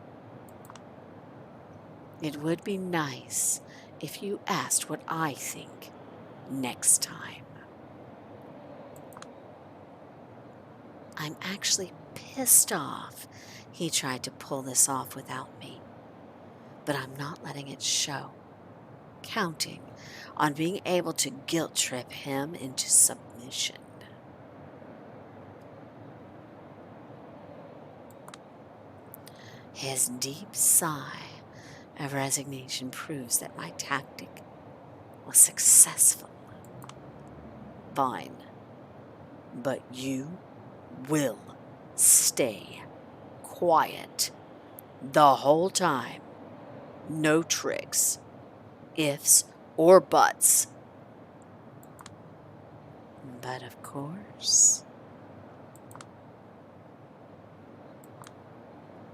It would be nice if you asked what I think next time. I'm actually pissed off he tried to pull this off without me, but I'm not letting it show. Counting on being able to guilt trip him into submission. His deep sigh of resignation proves that my tactic was successful. Fine, but you will stay quiet the whole time. No tricks, ifs, or buts. But of course,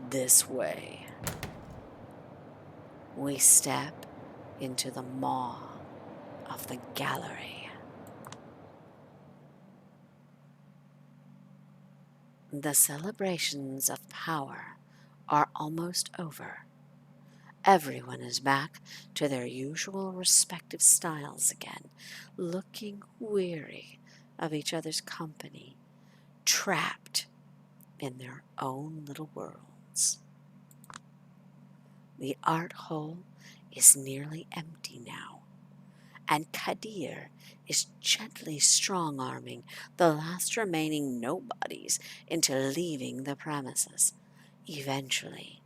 this way. We step into the maw of the gallery. The celebrations of power are almost over. Everyone is back to their usual respective styles again, looking weary of each other's company, trapped in their own little worlds. The art hole is nearly empty now, and Kadir is gently strong-arming the last remaining nobodies into leaving the premises. Eventually,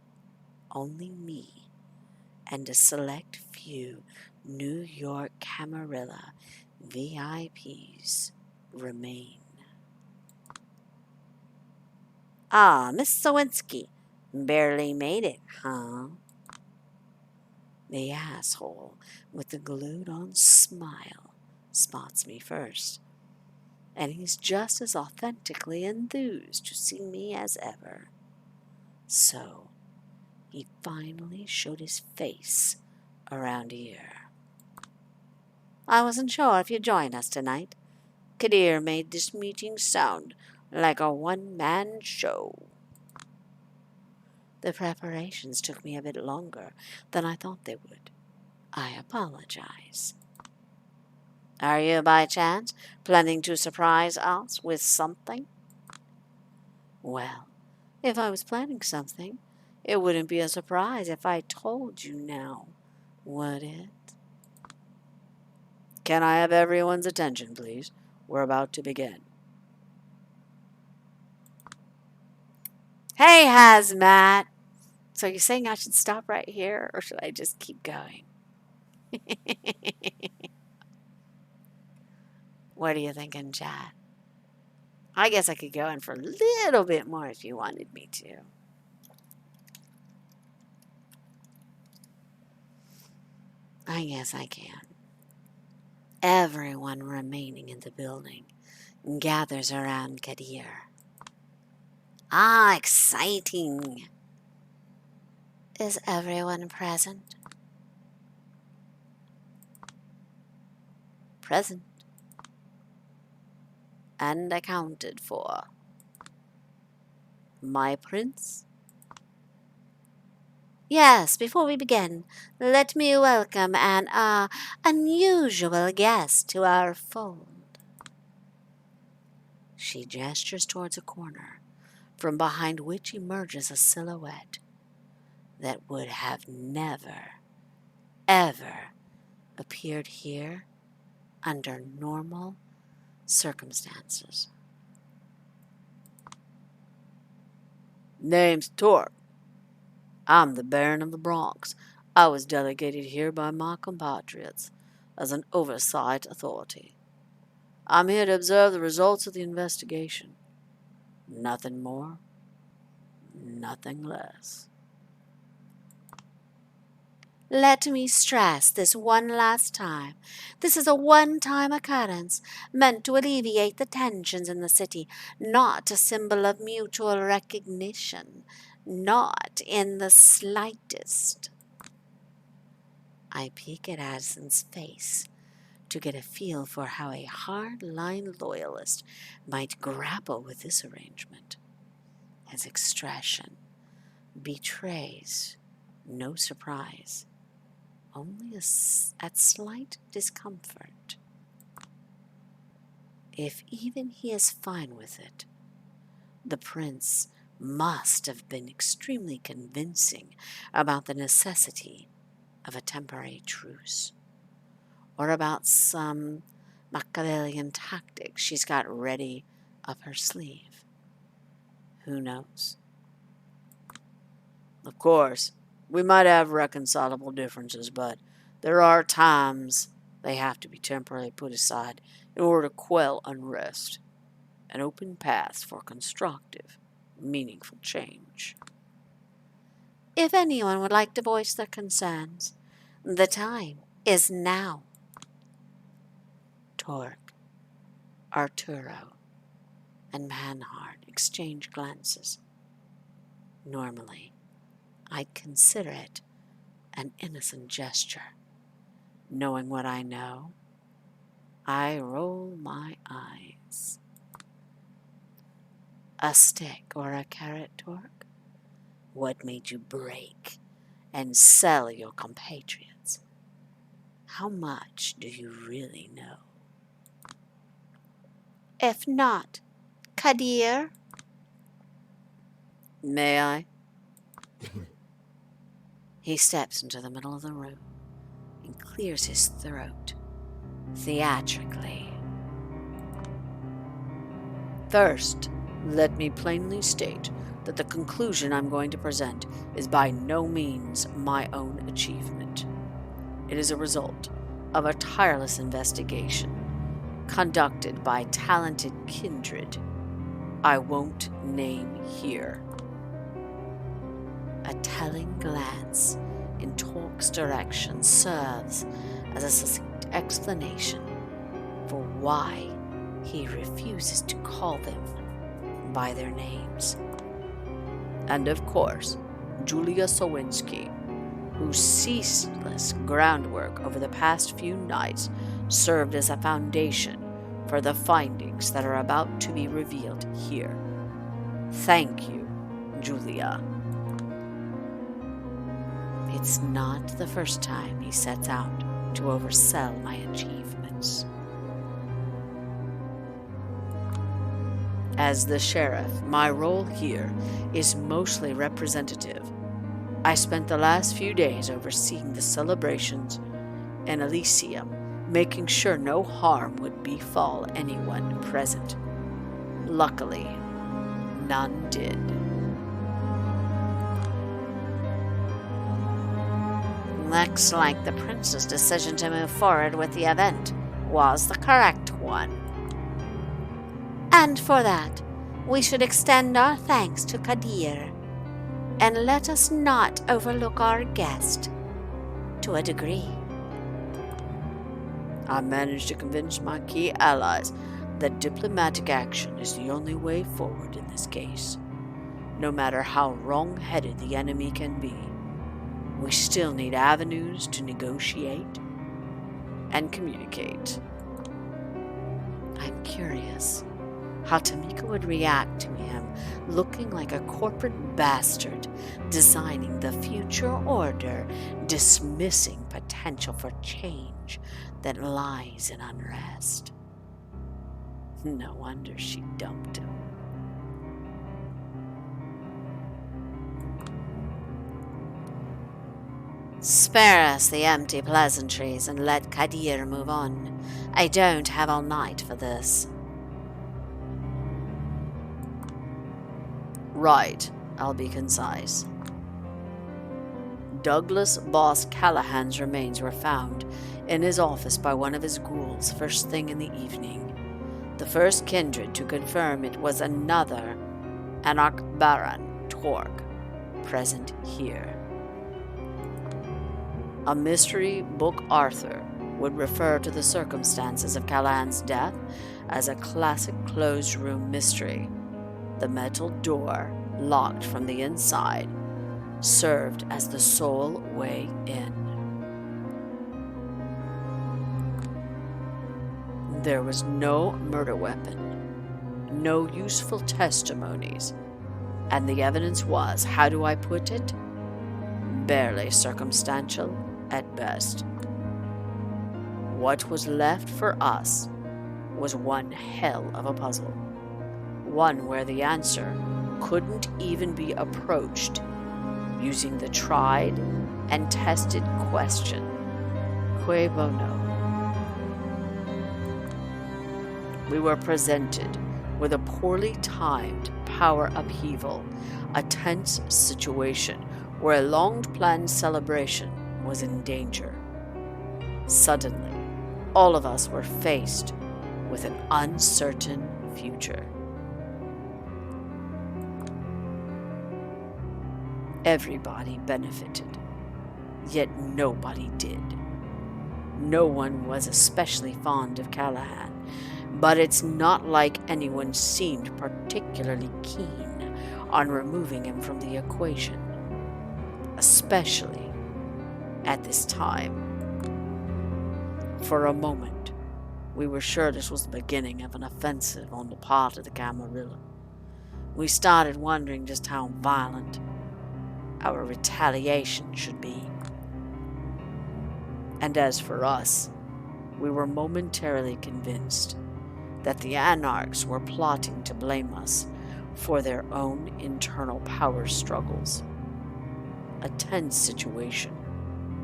only me and a select few New York Camarilla VIPs remain. Ah, Miss Sawinski, barely made it, huh? The asshole with the glued-on smile spots me first, and he's just as authentically enthused to see me as ever. So, he finally showed his face around here. I wasn't sure if you'd join us tonight. Kadir made this meeting sound like a one-man show. The preparations took me a bit longer than I thought they would. I apologize. Are you, by chance, planning to surprise us with something? Well, if I was planning something, it wouldn't be a surprise if I told you now, would it? Can I have everyone's attention, please? We're about to begin. Hey, Hazmat. So you're saying I should stop right here, or should I just keep going? What are you thinking, Chad? I guess I could go in for a little bit more if you wanted me to. I guess I can. Everyone remaining in the building gathers around Kadir. Ah, exciting. Is everyone present? Present. And accounted for. My prince? Yes, before we begin, let me welcome an unusual guest to our fold. She gestures towards a corner, from behind which emerges a silhouette that would have never, ever appeared here under normal circumstances. Name's Torque. I'm the Baron of the Bronx. I was delegated here by my compatriots as an oversight authority. I'm here to observe the results of the investigation. Nothing more, nothing less. Let me stress this one last time. This is a one-time occurrence meant to alleviate the tensions in the city, not a symbol of mutual recognition, not in the slightest. I peek at Addison's face to get a feel for how a hard-line loyalist might grapple with this arrangement. His expression betrays no surprise, only at slight discomfort. If even he is fine with it, the prince must have been extremely convincing about the necessity of a temporary truce, or about some Machiavellian tactic she's got ready up her sleeve. Who knows? Of course, we might have reconcilable differences, but there are times they have to be temporarily put aside in order to quell unrest and open paths for constructive, meaningful change. If anyone would like to voice their concerns, the time is now. Torque, Arturo, and Manhart exchange glances. Normally, I'd consider it an innocent gesture. Knowing what I know, I roll my eyes. A stick or a carrot, Torque? What made you break and sell your compatriots? How much do you really know? If not, Kadir? May I? He steps into the middle of the room and clears his throat theatrically. First, let me plainly state that the conclusion I'm going to present is by no means my own achievement. It is a result of a tireless investigation conducted by talented kindred I won't name here. A telling glance in Torque's direction serves as a succinct explanation for why he refuses to call them by their names. And of course, Julia Sowinski, whose ceaseless groundwork over the past few nights served as a foundation for the findings that are about to be revealed here. Thank you, Julia. It's not the first time he sets out to oversell my achievements. As the sheriff, my role here is mostly representative. I spent the last few days overseeing the celebrations in Elysium, making sure no harm would befall anyone present. Luckily, none did. Looks like the prince's decision to move forward with the event was the correct one. And for that, we should extend our thanks to Kadir. And let us not overlook our guest, to a degree. I managed to convince my key allies that diplomatic action is the only way forward in this case. No matter how wrong-headed the enemy can be, we still need avenues to negotiate and communicate. I'm curious how Tamika would react to him looking like a corporate bastard designing the future order, dismissing potential for change that lies in unrest. No wonder she dumped him. Spare us the empty pleasantries and let Kadir move on. I don't have all night for this. Right, I'll be concise. Douglas Boss Callahan's remains were found in his office by one of his ghouls first thing in the evening. The first kindred to confirm it was another Anarch Baron Torg, present here. A mystery book author would refer to the circumstances of Callahan's death as a classic closed room mystery. The metal door, locked from the inside, served as the sole way in. There was no murder weapon, no useful testimonies, and the evidence was, how do I put it, barely circumstantial at best. What was left for us was one hell of a puzzle, one where the answer couldn't even be approached using the tried and tested question, cui bono? We were presented with a poorly timed power upheaval, a tense situation where a long-planned celebration was in danger. Suddenly, all of us were faced with an uncertain future. Everybody benefited, yet nobody did. No one was especially fond of Callahan, but it's not like anyone seemed particularly keen on removing him from the equation, especially at this time. For a moment, we were sure this was the beginning of an offensive on the part of the Camarilla. We started wondering just how violent our retaliation should be. And as for us, we were momentarily convinced that the Anarchs were plotting to blame us for their own internal power struggles. A tense situation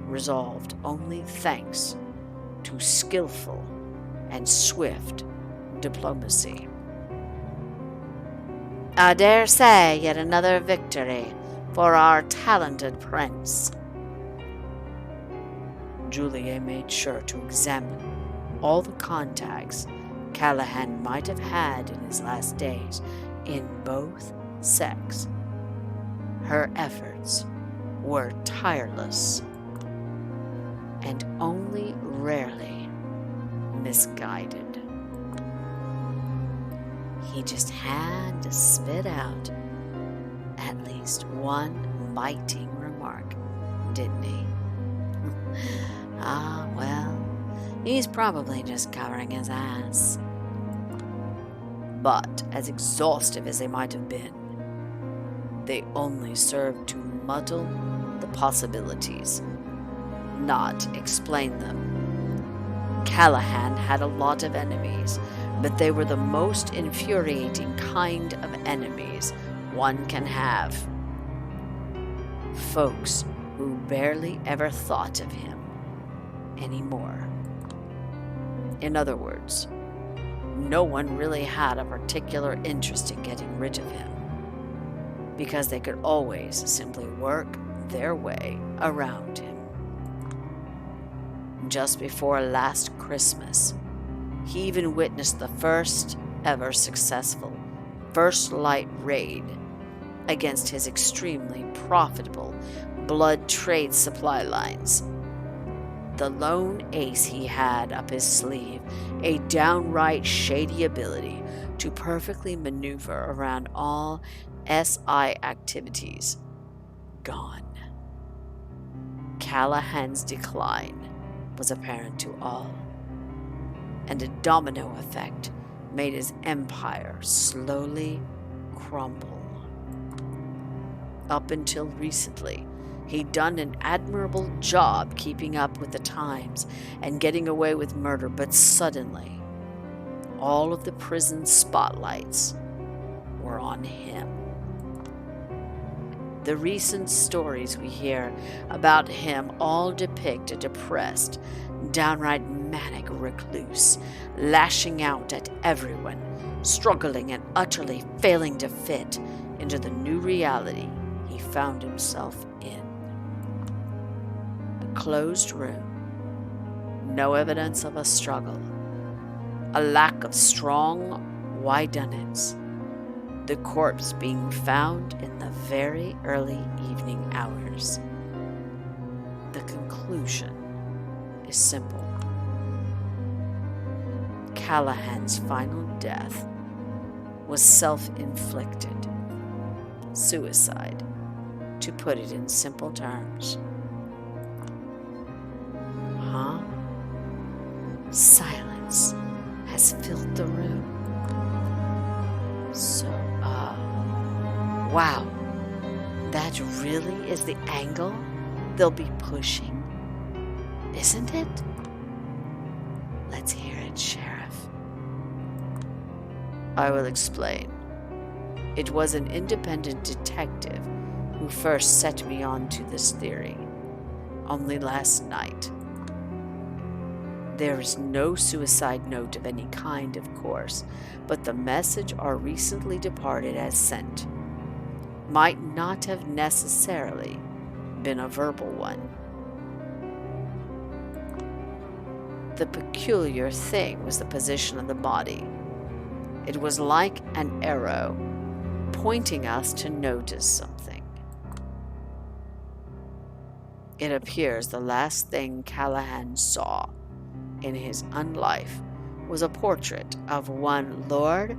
resolved only thanks to skillful and swift diplomacy. I dare say yet another victory for our talented prince. Juliet made sure to examine all the contacts Callahan might have had in his last days in both sects. Her efforts were tireless and only rarely misguided. He just had to spit out at least one biting remark, didn't he? Well, he's probably just covering his ass. But as exhaustive as they might have been, they only served to muddle the possibilities, not explain them. Callahan had a lot of enemies, but they were the most infuriating kind of enemies one can have. Folks who barely ever thought of him anymore. In other words, no one really had a particular interest in getting rid of him, because they could always simply work their way around him. just before last Christmas. He even witnessed the first ever successful First Light raid against his extremely profitable blood trade supply lines. The lone ace he had up his sleeve, a downright shady ability to perfectly maneuver around all SI activities, gone. Callahan's decline was apparent to all, and a domino effect made his empire slowly crumble. Up until recently, he'd done an admirable job keeping up with the times and getting away with murder, but suddenly, all of the prison spotlights were on him. The recent stories we hear about him all depict a depressed, downright manic recluse, lashing out at everyone, struggling and utterly failing to fit into the new reality he found himself in. A closed room, no evidence of a struggle, a lack of strong whodunits, the corpse being found in the very early evening hours. The conclusion is simple. Callahan's final death was self-inflicted. Suicide, to put it in simple terms. Huh? Silence has filled the room. So, wow, that really is the angle they'll be pushing, isn't it? Let's hear it, Sheriff. I will explain. It was an independent detective who first set me on to this theory, only last night. There is no suicide note of any kind, of course, but the message our recently departed has sent might not have necessarily been a verbal one. The peculiar thing was the position of the body. It was like an arrow pointing us to notice something. It appears the last thing Callahan saw in his unlife was a portrait of one Lord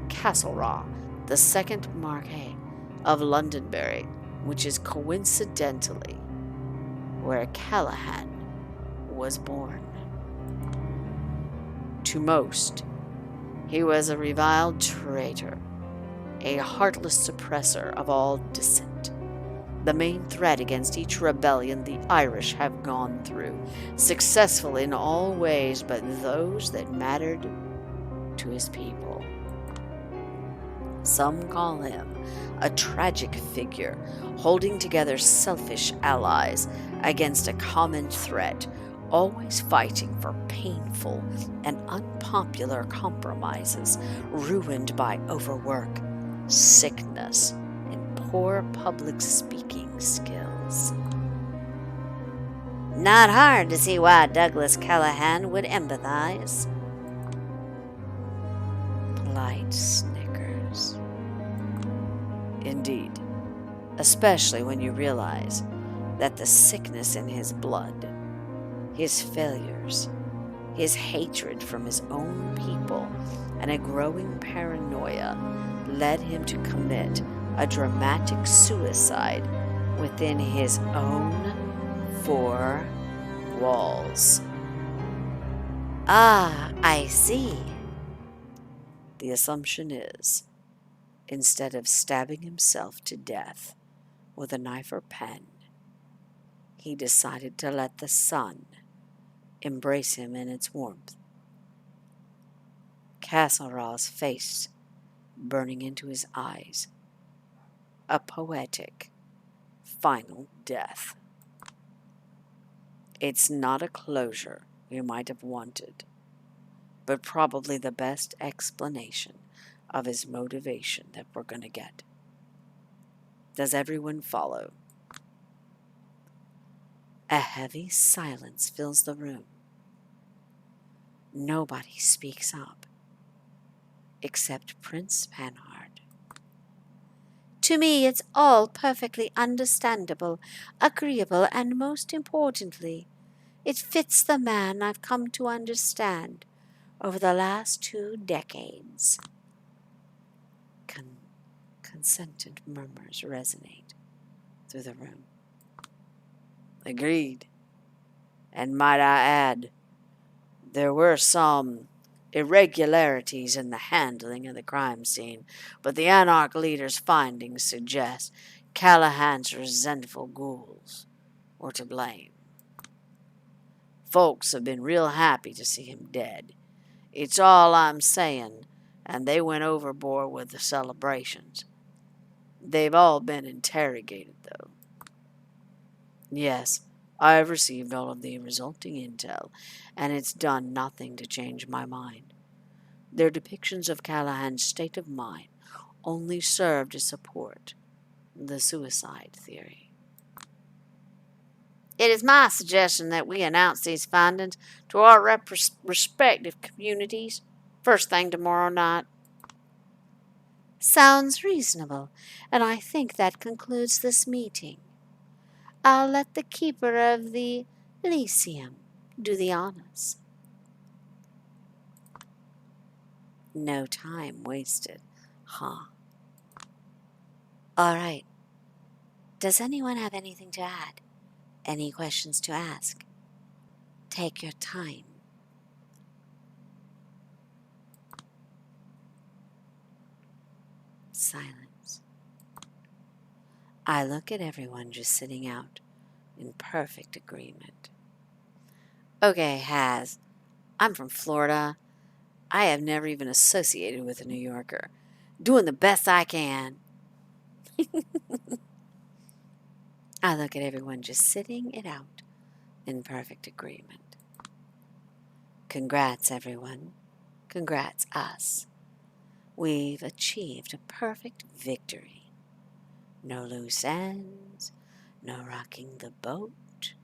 Castlereagh, the second Marquis of Londonderry, which is coincidentally where Callahan was born. To most, he was a reviled traitor, a heartless suppressor of all dissent, the main threat against each rebellion the Irish have gone through, successful in all ways but those that mattered to his people. Some call him a tragic figure, holding together selfish allies against a common threat, always fighting for painful and unpopular compromises, ruined by overwork, sickness, and poor public speaking skills. Not hard to see why Douglas Callahan would empathize. Polite snickers. Indeed, especially when you realize that the sickness in his blood, his failures, his hatred from his own people, and a growing paranoia led him to commit a dramatic suicide within his own four walls. Ah, I see. The assumption is, instead of stabbing himself to death with a knife or pen, he decided to let the sun embrace him in its warmth. Castlereagh's face burning into his eyes. A poetic, final death. It's not a closure we might have wanted, but probably the best explanation of his motivation that we're going to get. Does everyone follow? A heavy silence fills the room. Nobody speaks up, except Prince Panhard. To me, it's all perfectly understandable, agreeable, and most importantly, it fits the man I've come to understand over the last 2 decades. Consentant murmurs resonate through the room. Agreed. And might I add, there were some irregularities in the handling of the crime scene, but the Anarch leader's findings suggest Callahan's resentful ghouls were to blame. Folks have been real happy to see him dead. It's all I'm saying, and they went overboard with the celebrations. They've all been interrogated, though. Yes, I have received all of the resulting intel, and it's done nothing to change my mind. Their depictions of Callahan's state of mind only serve to support the suicide theory. It is my suggestion that we announce these findings to our respective communities first thing tomorrow night. Sounds reasonable, and I think that concludes this meeting. I'll let the keeper of the Elysium do the honors. No time wasted, huh? All right. Does anyone have anything to add? Any questions to ask? Take your time. Silence. I look at everyone just sitting out in perfect agreement. Okay, Haz, I'm from Florida. I have never even associated with a New Yorker. Doing the best I can. I look at everyone just sitting it out in perfect agreement. Congrats, everyone. Congrats, us. We've achieved a perfect victory. No loose ends, no rocking the boat,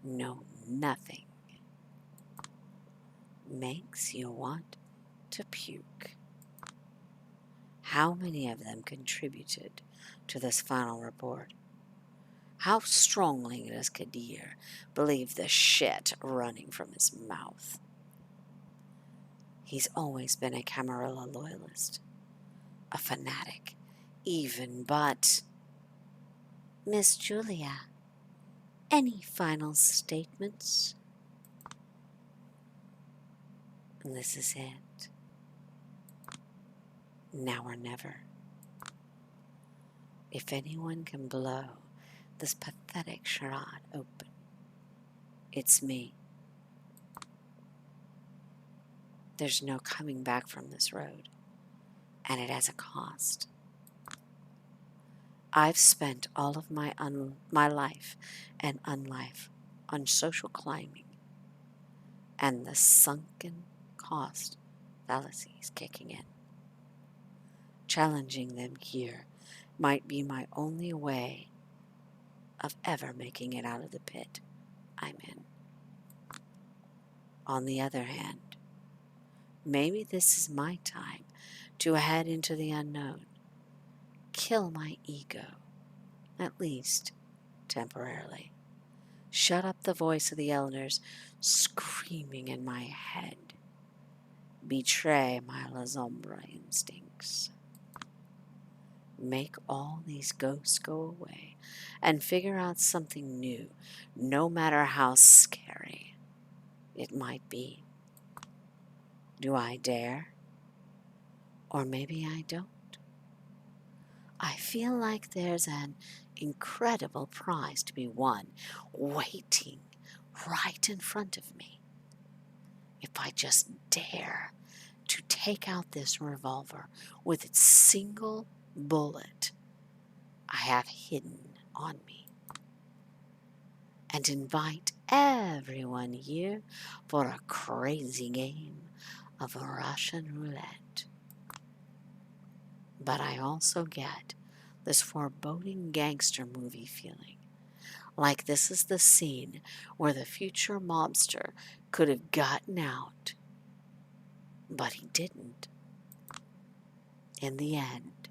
no nothing. Makes you want to puke. How many of them contributed to this final report? How strongly does Kadir believe the shit running from his mouth? He's always been a Camarilla loyalist, a fanatic, even, but... Miss Julia, any final statements? And this is it. Now or never. If anyone can blow this pathetic charade open, it's me. There's no coming back from this road, and it has a cost. I've spent all of my life and unlife on social climbing, and the sunken cost fallacy is kicking in. Challenging them here might be my only way of ever making it out of the pit I'm in. On the other hand, maybe this is my time to head into the unknown, kill my ego, at least temporarily, shut up the voice of the elders screaming in my head, betray my La Sombra instincts, make all these ghosts go away, and figure out something new, no matter how scary it might be. Do I dare? Or maybe I don't. I feel like there's an incredible prize to be won, waiting right in front of me. If I just dare to take out this revolver with its single bullet I have hidden on me, and invite everyone here for a crazy game of Russian roulette. But I also get this foreboding gangster movie feeling, like this is the scene where the future mobster could have gotten out, but he didn't. In the end,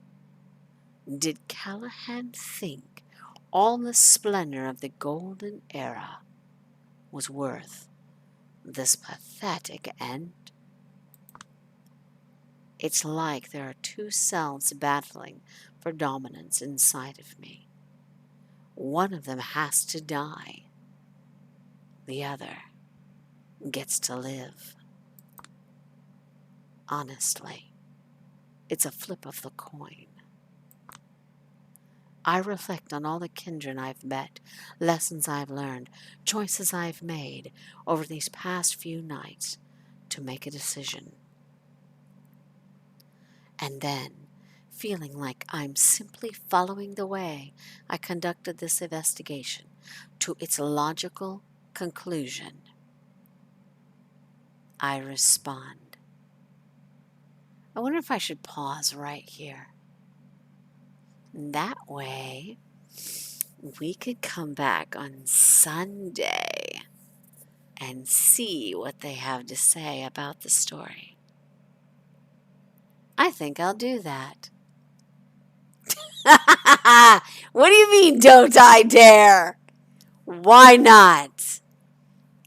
did Callahan think all the splendor of the golden era was worth this pathetic end? It's like there are two selves battling for dominance inside of me. One of them has to die. The other gets to live. Honestly, it's a flip of the coin. I reflect on all the kindred I've met, lessons I've learned, choices I've made over these past few nights to make a decision. And then, feeling like I'm simply following the way I conducted this investigation to its logical conclusion, I respond. I wonder if I should pause right here. That way, we could come back on Sunday and see what they have to say about the story. I think I'll do that. What do you mean, don't I dare? Why not?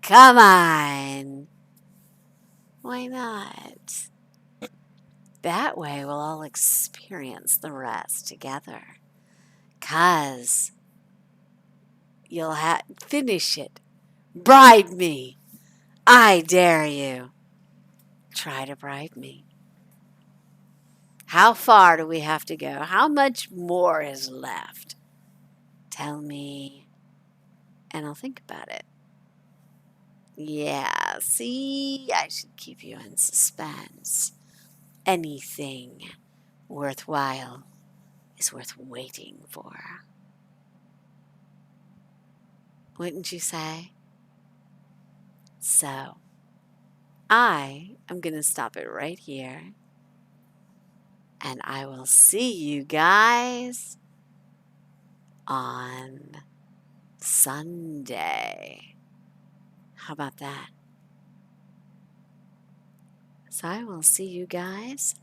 Come on. Why not? That way we'll all experience the rest together. 'Cause you'll finish it. Bribe me. I dare you. Try to bribe me. How far do we have to go? How much more is left? Tell me, and I'll think about it. Yeah, see, I should keep you in suspense. Anything worthwhile is worth waiting for. Wouldn't you say? So, I am going to stop it right here, and I will see you guys on Sunday. How about that? So I will see you guys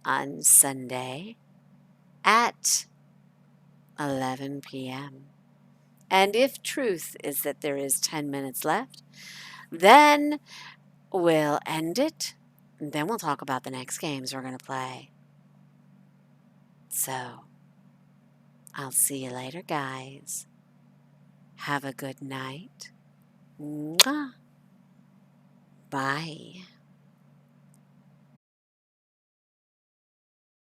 on Sunday at 11 p.m. And if truth is that there is 10 minutes left, then we'll end it. And then we'll talk about the next games we're going to play. So, I'll see you later, guys. Have a good night. Mwah. Bye.